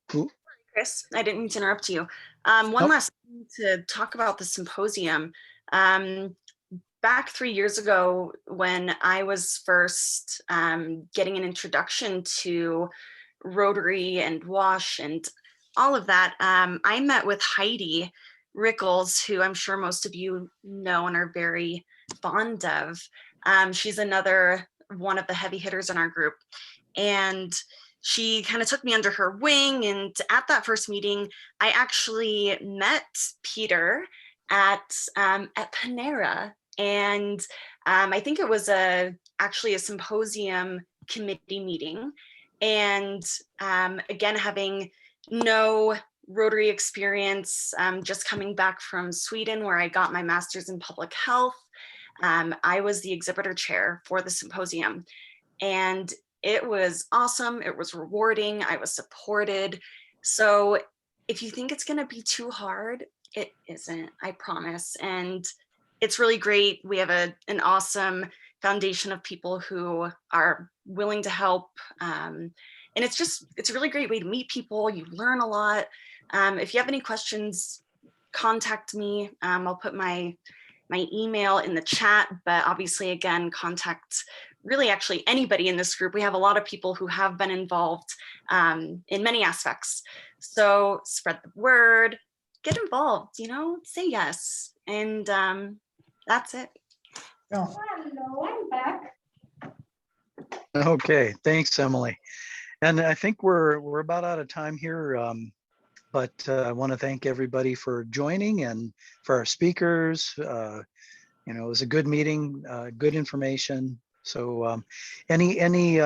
Speaker 2: Cool.
Speaker 5: Chris, I didn't mean to interrupt you. One last thing to talk about the symposium. Back 3 years ago, when I was first getting an introduction to Rotary and WASH and all of that, I met with Heidi Rickles, who I'm sure most of you know and are very fond of. She's another one of the heavy hitters in our group. And she kind of took me under her wing. And at that first meeting, I actually met Peter at Panera. And I think it was actually a symposium committee meeting. And again, having no Rotary experience, just coming back from Sweden, where I got my master's in public health. I was the exhibitor chair for the symposium, and it was awesome. It was rewarding. I was supported. So if you think it's going to be too hard, it isn't, I promise. And it's really great. We have an awesome foundation of people who are willing to help. And it's a really great way to meet people. You learn a lot. If you have any questions, contact me. I'll put my email in the chat, but obviously, again, contact really actually anybody in this group. We have a lot of people who have been involved in many aspects. So spread the word, get involved, say yes. And that's it.
Speaker 11: Oh, hello, I'm back.
Speaker 2: Okay, thanks, Emily. And I think we're about out of time here. But I want to thank everybody for joining and for our speakers You know, it was a good meeting, good information. So any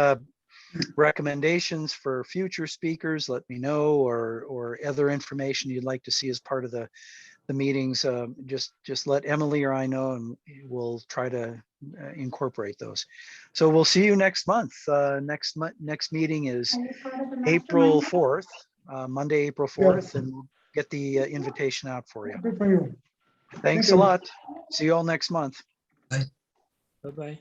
Speaker 2: recommendations for future speakers, let me know, or other information you'd like to see as part of the meetings, just let Emily or I know, and we'll try to incorporate those. So we'll see you next month. Next meeting is April 4th, Monday, April 4th, and we'll get the invitation out for you. Thanks a lot. See you all next month.
Speaker 10: Bye-bye.